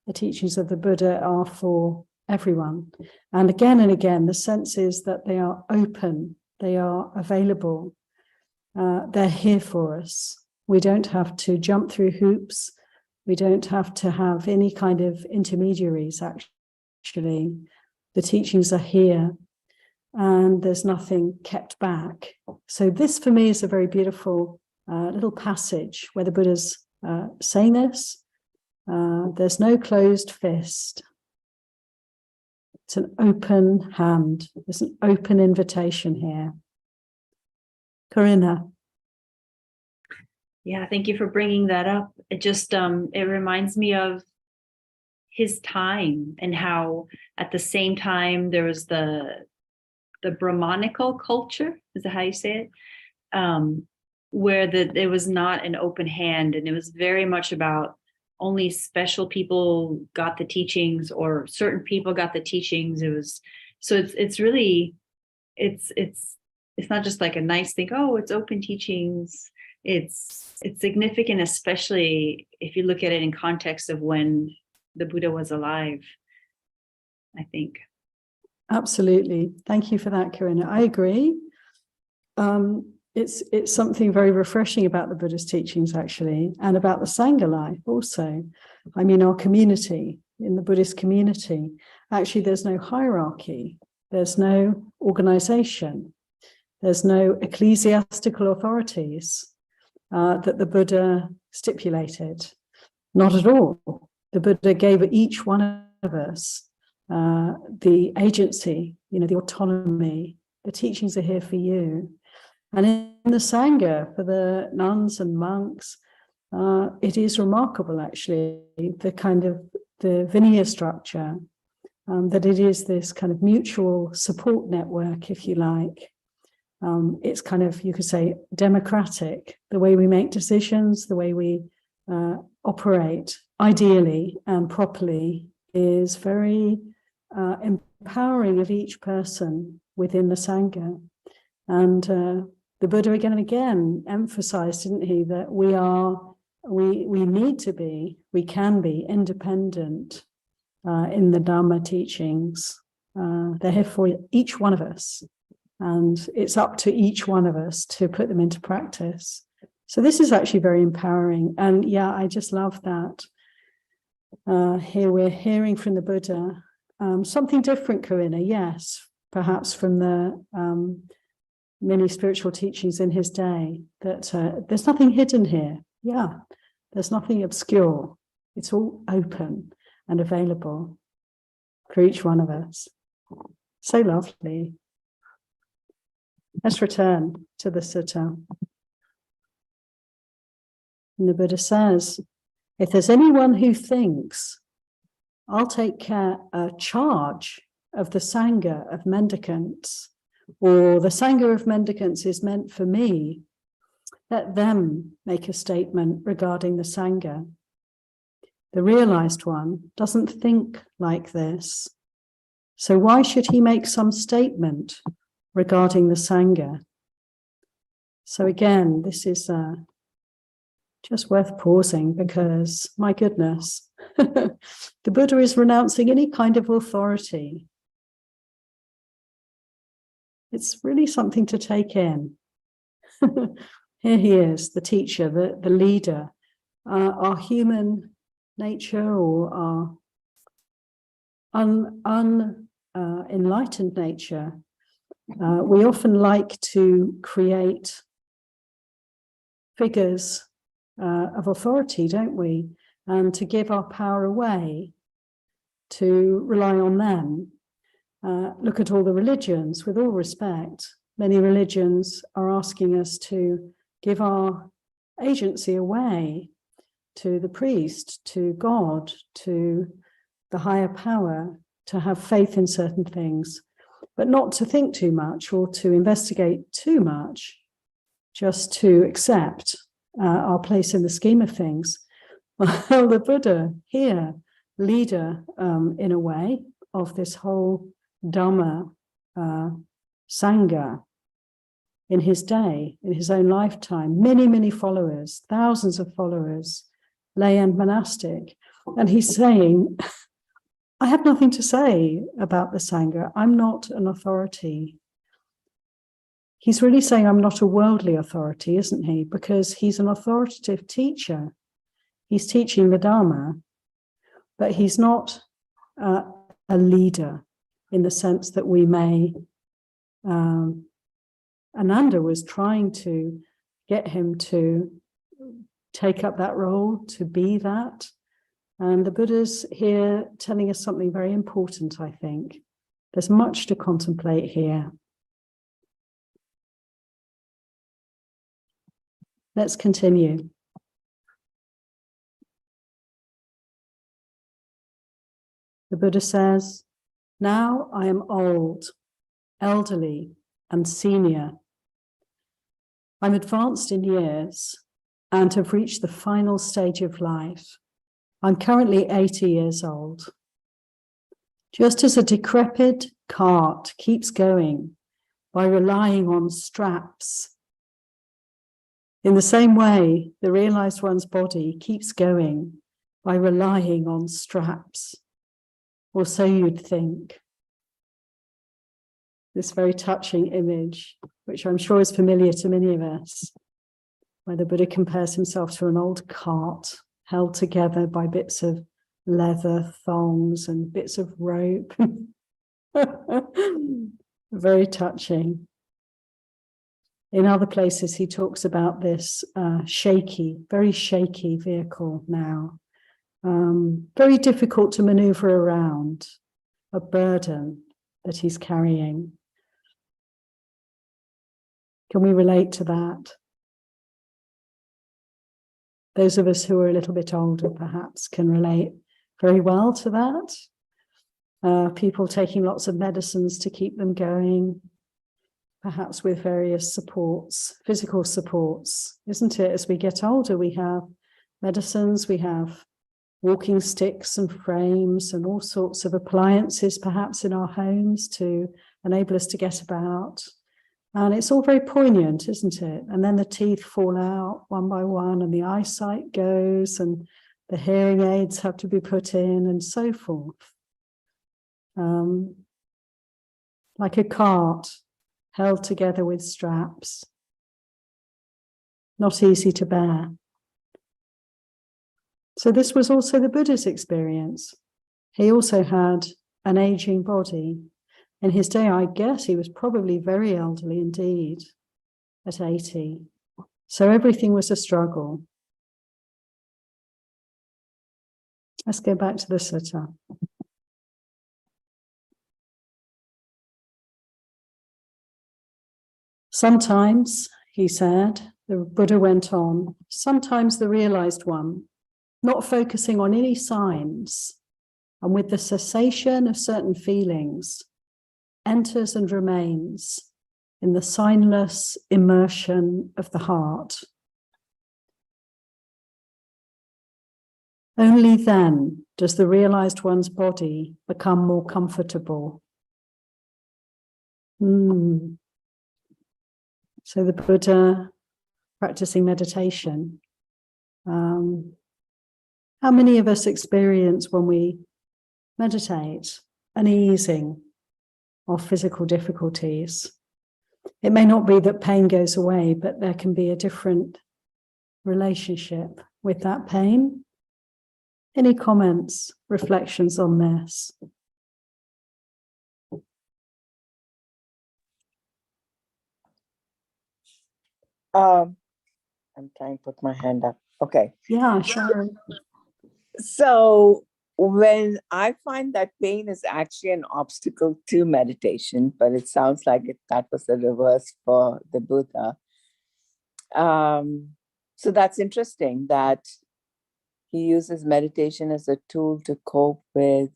Speaker 1: the teachings of the Buddha are for everyone. And again, the sense is that they are open, they are available, they're here for us. We don't have to jump through hoops. We don't have to have any kind of intermediaries, actually. The teachings are here and there's nothing kept back. So this for me is a very beautiful little passage where the Buddha's saying this. There's no closed fist. It's an open hand. There's an open invitation here. Corinna.
Speaker 2: Yeah, thank you for bringing that up. It just, it reminds me of his time and how at the same time there was the Brahmanical culture, is that how you say it? Where there was not an open hand, and it was very much about only special people got the teachings or certain people got the teachings. It was, so it's really, it's not just like a nice thing, oh, it's open teachings. It's significant, especially if you look at it in context of when the Buddha was alive, I think.
Speaker 1: Absolutely. Thank you for that, Corinna. I agree. It's something very refreshing about the Buddha's teachings, actually, and about the Sangha life also. I mean, our community, in the Buddhist community, actually there's no hierarchy, there's no organization, there's no ecclesiastical authorities that the Buddha stipulated. Not at all. The Buddha gave each one of us the agency, the autonomy. The teachings are here for you. And in the Sangha, for the nuns and monks, it is remarkable, actually, the Vinaya structure, that it is this kind of mutual support network, if you like. It's kind of, you could say, democratic. The way we make decisions, the way we operate, ideally and properly, is very empowering of each person within the Sangha. And the Buddha again and again emphasized, didn't he, that we are we need to be, we can be independent in the Dharma teachings. They're here for each one of us, and it's up to each one of us to put them into practice. So this is actually very empowering. And yeah, I just love that. Here we're hearing from the Buddha, something different, Karina, yes, perhaps from the many spiritual teachings in his day, that there's nothing hidden here. Yeah, there's nothing obscure. It's all open and available for each one of us. So lovely. Let's return to the sutta. And the Buddha says, if there's anyone who thinks, I'll take charge of the Sangha of mendicants, or the Sangha of mendicants is meant for me, let them make a statement regarding the Sangha. The realized one doesn't think like this. So why should he make some statement regarding the Sangha? So again, this is just worth pausing, because, my goodness, the Buddha is renouncing any kind of authority. It's really something to take in. Here he is, the teacher, the leader. Our human nature, or our enlightened nature, we often like to create figures of authority, don't we? And to give our power away, to rely on them. Look at all the religions, with all respect. Many religions are asking us to give our agency away to the priest, to God, to the higher power, to have faith in certain things, but not to think too much or to investigate too much, just to accept our place in the scheme of things. Well, the Buddha here, leader in a way of this whole Dhamma Sangha, in his day, in his own lifetime, many, many followers, thousands of followers, lay and monastic. And he's saying, I have nothing to say about the Sangha. I'm not an authority. He's really saying I'm not a worldly authority, isn't he? Because he's an authoritative teacher. He's teaching the Dharma, but he's not a leader in the sense that we may... Ananda was trying to get him to take up that role, to be that. And the Buddha's here telling us something very important, I think. There's much to contemplate here. Let's continue. The Buddha says, now I am old, elderly, and senior. I'm advanced in years and have reached the final stage of life. I'm currently 80 years old. Just as a decrepit cart keeps going by relying on straps, in the same way, the realized one's body keeps going by relying on straps, or so you'd think. This very touching image, which I'm sure is familiar to many of us, where the Buddha compares himself to an old cart held together by bits of leather, thongs, and bits of rope. Very touching. In other places, he talks about this very shaky vehicle now. Very difficult to maneuver around, a burden that he's carrying. Can we relate to that? Those of us who are a little bit older perhaps can relate very well to that. People taking lots of medicines to keep them going, perhaps with various supports, physical supports, isn't it? As we get older, we have medicines, we have walking sticks and frames and all sorts of appliances perhaps in our homes to enable us to get about. And it's all very poignant, isn't it? And then the teeth fall out one by one, and the eyesight goes, and the hearing aids have to be put in, and so forth. Like a cart held together with straps. Not easy to bear. So this was also the Buddha's experience. He also had an aging body. In his day, I guess he was probably very elderly indeed at 80. So everything was a struggle. Let's go back to the sutta. Sometimes, he said, the Buddha went on, sometimes the realized one, not focusing on any signs, and with the cessation of certain feelings, enters and remains in the signless immersion of the heart. Only then does the realized one's body become more comfortable. So the Buddha practicing meditation. How many of us experience when we meditate an easing of physical difficulties? It may not be that pain goes away, but there can be a different relationship with that pain. Any comments, reflections on this?
Speaker 5: I'm trying to put my hand up. Okay.
Speaker 1: Yeah, Sharon.
Speaker 5: So when I find that pain is actually an obstacle to meditation, but it sounds like that was the reverse for the Buddha. So that's interesting that he uses meditation as a tool to cope with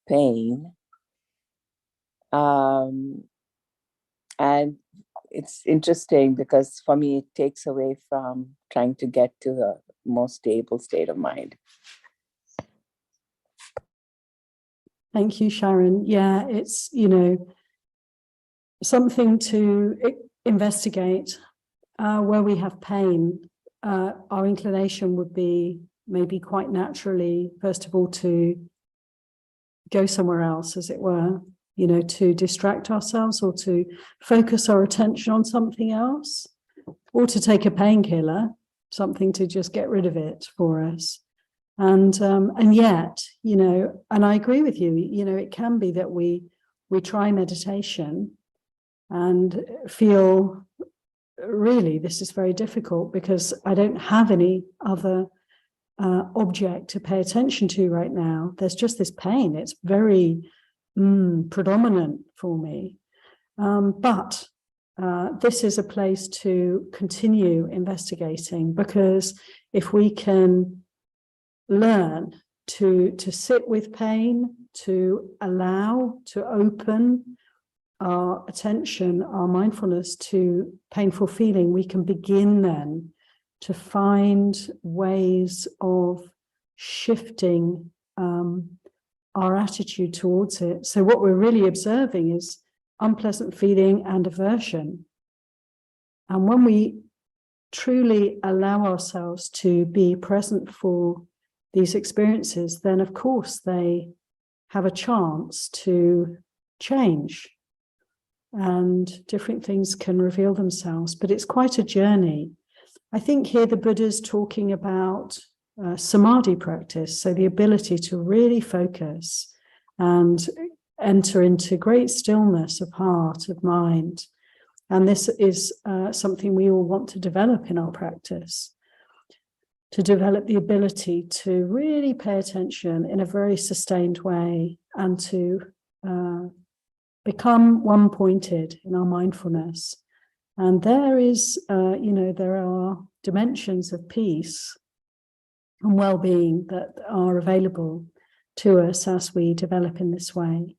Speaker 5: pain. And it's interesting because for me, it takes away from trying to get to the more stable state of mind.
Speaker 1: Thank you, Sharon. Yeah, it's, something to investigate where we have pain. Our inclination would be maybe quite naturally, first of all, to go somewhere else, as it were, to distract ourselves or to focus our attention on something else, or to take a painkiller, something to just get rid of it for us. And yet, and I agree with you, it can be that we try meditation and feel, really, this is very difficult because I don't have any other object to pay attention to right now. There's just this pain. It's very predominant for me. But this is a place to continue investigating, because if we can learn to sit with pain, to allow, to open our attention, our mindfulness to painful feeling, we can begin then to find ways of shifting our attitude towards it. So what we're really observing is unpleasant feeling and aversion. And when we truly allow ourselves to be present for these experiences, then of course they have a chance to change and different things can reveal themselves. But it's quite a journey. I think here the Buddha's talking about samadhi practice, so the ability to really focus and enter into great stillness of heart, of mind. And this is something we all want to develop in our practice, to develop the ability to really pay attention in a very sustained way and to become one-pointed in our mindfulness. And there is, there are dimensions of peace and well-being that are available to us as we develop in this way.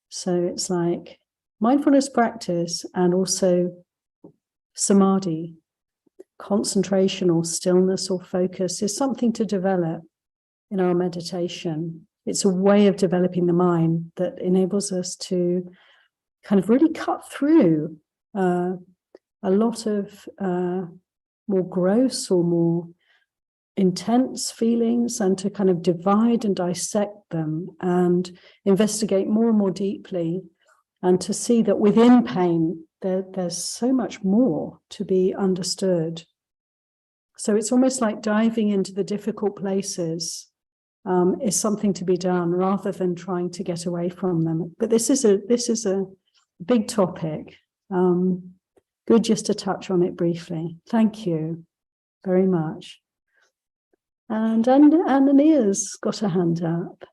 Speaker 1: So it's like mindfulness practice and also samadhi, concentration or stillness or focus, is something to develop in our meditation. It's a way of developing the mind that enables us to kind of really cut through a lot of more gross or more intense feelings, and to kind of divide and dissect them and investigate more and more deeply, and to see that within pain there's so much more to be understood. So it's almost like diving into the difficult places is something to be done, rather than trying to get away from them. But this is a big topic. Good just to touch on it briefly. Thank you very much. And Anania's got a hand up.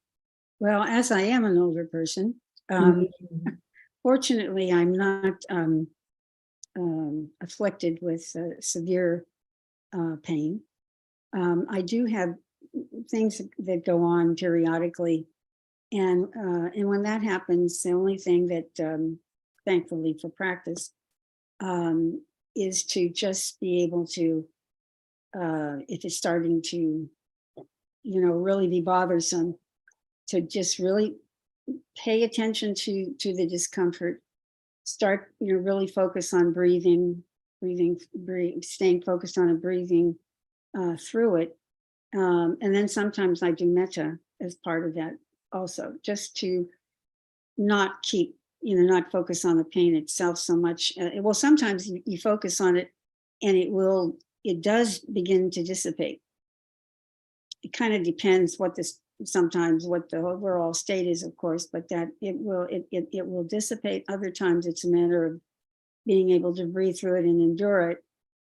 Speaker 4: Well, as I am an older person, fortunately, I'm not afflicted with severe pain. I do have things that go on periodically, and when that happens, the only thing that, thankfully for practice, is to just be able to, if it's starting to, really be bothersome, to just really pay attention to the discomfort, start, really focus on breathing, staying focused on a breathing through it. And then sometimes I do metta as part of that also, just to not keep, not focus on the pain itself so much. Well, sometimes you focus on it and it does begin to dissipate. It kind of depends sometimes what the overall state is, of course, but that it will dissipate. Other times it's a matter of being able to breathe through it and endure it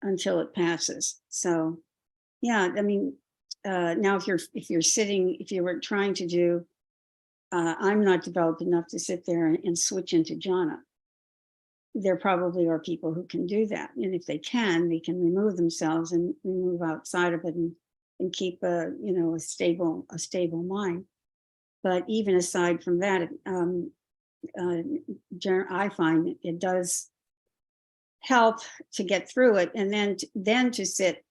Speaker 4: until it passes. So yeah, I mean, now if you're sitting, if you were trying to do, I'm not developed enough to sit there and switch into jhana. There probably are people who can do that, and if they can remove themselves and move outside of it and keep a stable mind. But even aside from that, I find it does help to get through it, and then to sit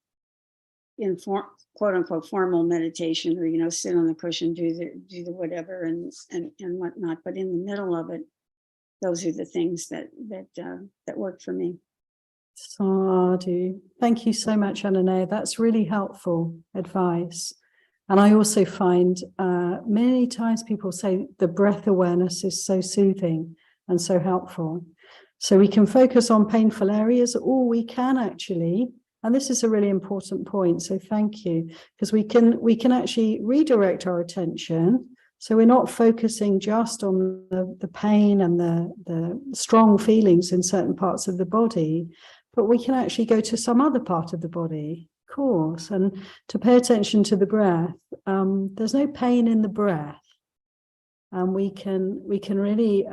Speaker 4: in quote unquote formal meditation, or sit on the cushion, do the whatever and whatnot. But in the middle of it, those are the things that work for me.
Speaker 1: Sadhu. Thank you so much, Anane. That's really helpful advice. And I also find many times people say the breath awareness is so soothing and so helpful. So we can focus on painful areas, or we can actually, and this is a really important point, so thank you, because we can actually redirect our attention. So we're not focusing just on the pain and the strong feelings in certain parts of the body, but we can actually go to some other part of the body, of course, and to pay attention to the breath. There's no pain in the breath, and we can really,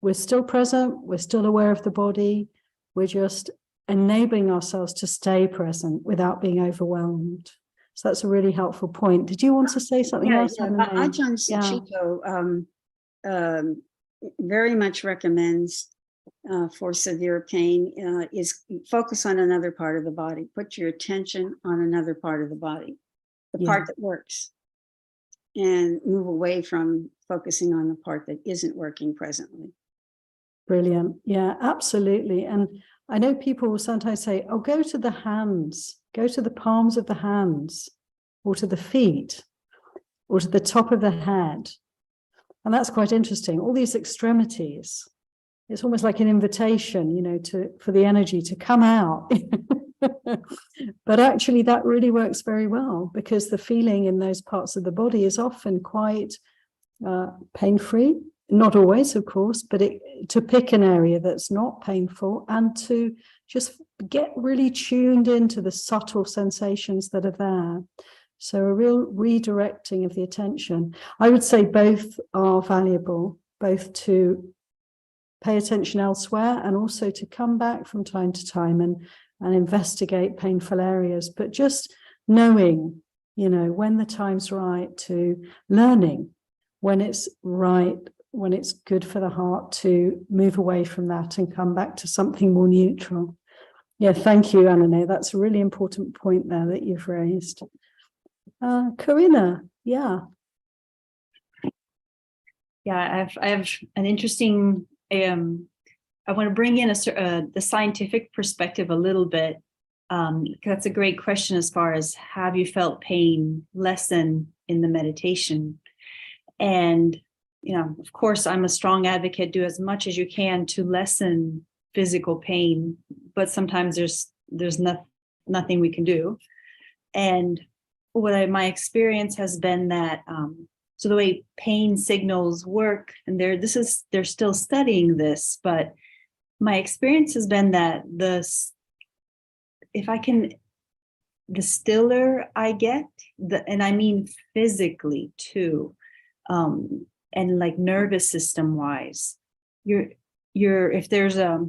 Speaker 1: we're still present, we're still aware of the body, we're just enabling ourselves to stay present without being overwhelmed. So that's a really helpful point. Did you want to say something else?
Speaker 4: Ajahn Suchito very much recommends for severe pain is focus on another part of the body. Put your attention on another part of the body, the part that works, and move away from focusing on the part that isn't working presently.
Speaker 1: Brilliant. Yeah, absolutely. And I know people will sometimes say, oh, go to the hands, go to the palms of the hands, or to the feet, or to the top of the head. And that's quite interesting. All these extremities, it's almost like an invitation, for the energy to come out. But actually that really works very well, because the feeling in those parts of the body is often quite pain-free. Not always, of course, but to pick an area that's not painful and to just get really tuned into the subtle sensations that are there. So a real redirecting of the attention. I would say both are valuable, both to pay attention elsewhere and also to come back from time to time and investigate painful areas, but just knowing, when the time's right, to learning when it's right, when it's good for the heart to move away from that and come back to something more neutral. Yeah, thank you, Anane. That's a really important point there that you've raised. Corinna, yeah.
Speaker 2: Yeah, I have an interesting I want to bring in the scientific perspective a little bit. That's a great question as far as have you felt pain lessen in the meditation? And, of course, I'm a strong advocate, do as much as you can to lessen physical pain, but sometimes there's nothing we can do. And my experience has been that, so the way pain signals work, and they're still studying this, but my experience has been that the stiller I get, and I mean physically too, and like nervous system wise, if there's a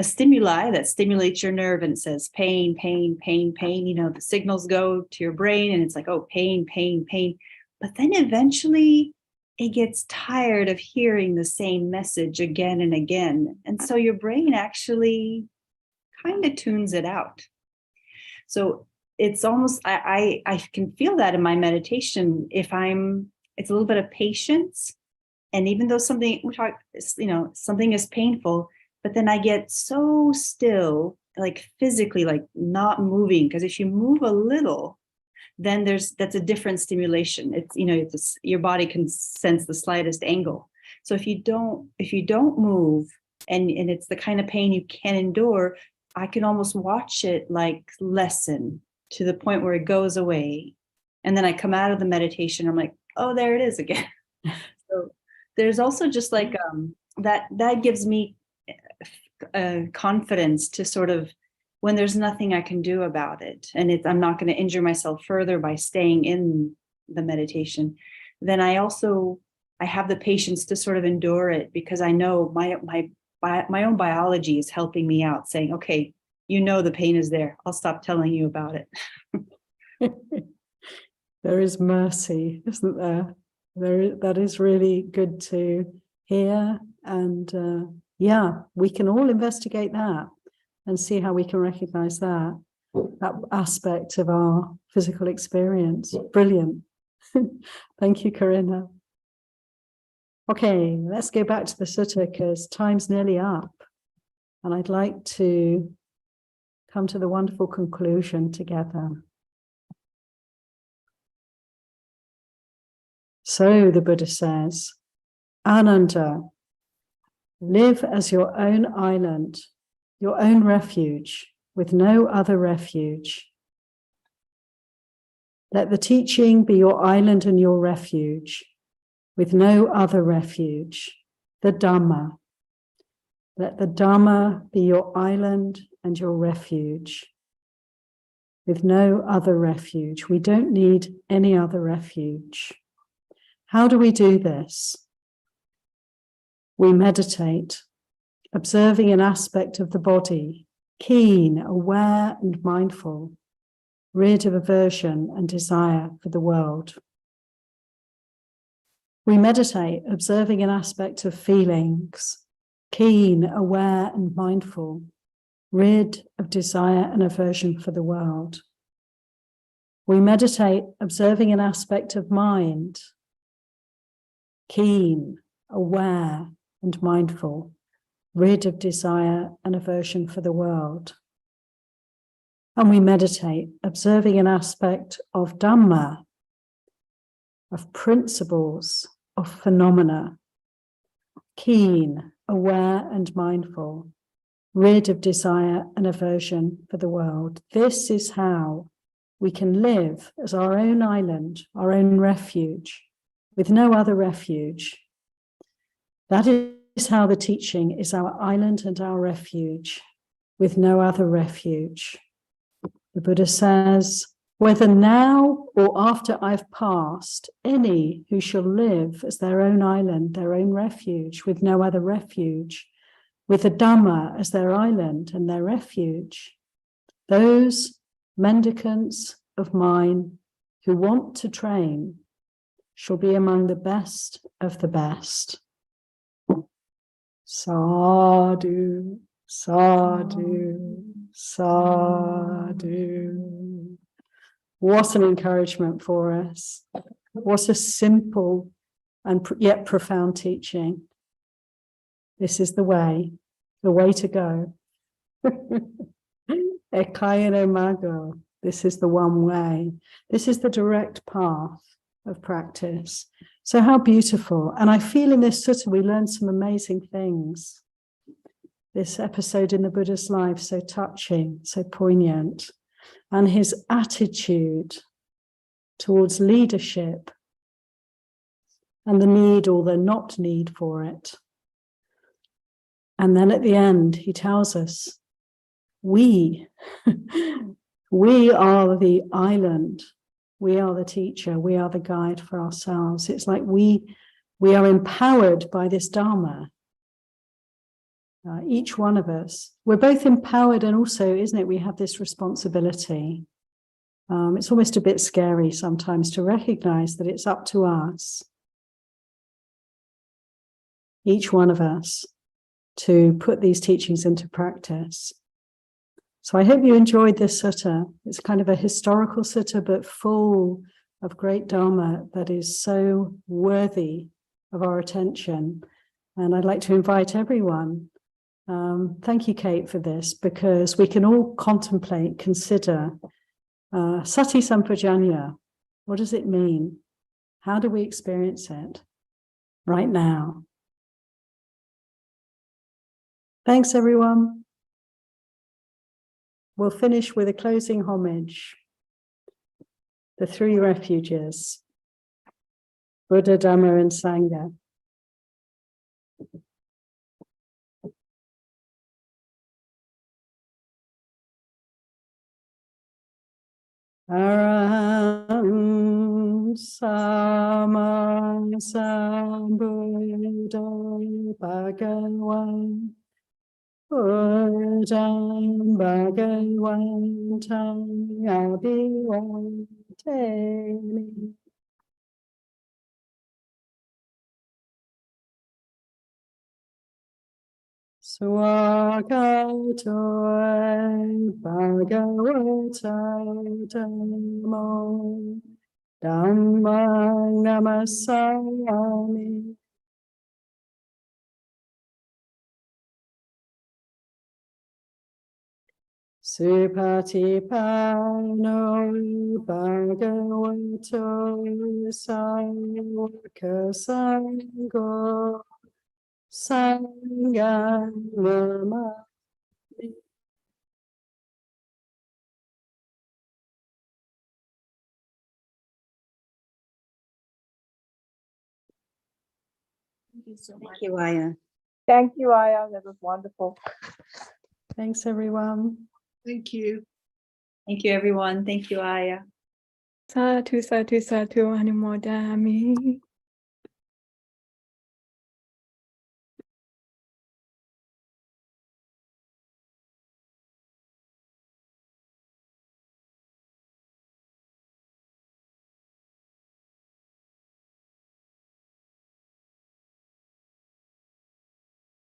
Speaker 2: stimuli that stimulates your nerve and it says pain, pain, pain, pain, the signals go to your brain and it's like, oh, pain, pain, pain. But then eventually it gets tired of hearing the same message again and again. And so your brain actually kind of tunes it out. So it's almost, I can feel that in my meditation. It's a little bit of patience. And even though something is painful, but then I get so still, like physically, like not moving. Because if you move a little, then that's a different stimulation. It's your body can sense the slightest angle. So if you don't move, and it's the kind of pain you can endure, I can almost watch it like lessen to the point where it goes away. And then I come out of the meditation, I'm like, oh, there it is again. So there's also just like that gives me confidence to sort of, when there's nothing I can do about it, and I'm not going to injure myself further by staying in the meditation, then I have the patience to sort of endure it, because I know my own biology is helping me out, saying, okay, the pain is there. I'll stop telling you about it.
Speaker 1: There is mercy, isn't there? That is really good to hear. And we can all investigate that and see how we can recognize that aspect of our physical experience. Brilliant. Thank you, Corinna. Okay, let's go back to the sutta because time's nearly up. And I'd like to come to the wonderful conclusion together. So the Buddha says, Ananda, live as your own island, your own refuge, with no other refuge. Let the teaching be your island and your refuge, with no other refuge, the Dhamma. Let the Dhamma be your island and your refuge, with no other refuge. We don't need any other refuge. How do we do this? We meditate, observing an aspect of the body, keen, aware, and mindful, rid of aversion and desire for the world. We meditate, observing an aspect of feelings, keen, aware, and mindful, rid of desire and aversion for the world. We meditate, observing an aspect of mind, keen, aware, and mindful, rid of desire and aversion for the world. And we meditate, observing an aspect of Dhamma, of principles, of phenomena, keen, aware, and mindful, rid of desire and aversion for the world. This is how we can live as our own island, our own refuge, with no other refuge. That is how the teaching is our island and our refuge, with no other refuge. The Buddha says, whether now or after I've passed, any who shall live as their own island, their own refuge, with no other refuge, with the Dhamma as their island and their refuge, those mendicants of mine who want to train shall be among the best of the best. Sadhu, sadhu, sadhu. What an encouragement for us. What a simple and yet profound teaching. This is the way. the way to go. Ekayano Mago. This is the one way. This is the direct path of practice. So how beautiful. And I feel in this sutta we learn some amazing things. This episode in the Buddha's life, so touching, so poignant. And his attitude towards leadership and the need or the not need for it. And then at the end, he tells us, we are the island. We are the teacher. We are the guide for ourselves. It's like we are empowered by this Dharma. Each one of us. We're both empowered and also, isn't it, we have this responsibility. It's almost a bit scary sometimes to recognize that it's up to us, each one of us, to put these teachings into practice. So I hope you enjoyed this sutta. It's kind of a historical sutta, but full of great Dharma that is so worthy of our attention. And I'd like to invite everyone. Thank you, Kate, for this, because we can all contemplate, consider Sati Sampajanya. What does it mean? How do we experience it right now? Thanks, everyone. We'll finish with a closing homage. The three refuges, Buddha, Dhamma, and Sangha. Araham Sama Sambuddha Bhagavan Buddham Bhagavantam Abhivademi. Swagato Bhagavata Dhammo Dhammang Namasami. Supatipano Bhagavato Sangha Sangho Sangha Nama.
Speaker 2: Thank you so much.
Speaker 4: Thank you, Aya.
Speaker 5: Thank you, Aya. That was wonderful.
Speaker 1: Thanks, everyone.
Speaker 6: Thank you.
Speaker 2: Thank you, everyone. Thank you, Aya.
Speaker 7: Sadhu, sadhu, sadhu, anumodami.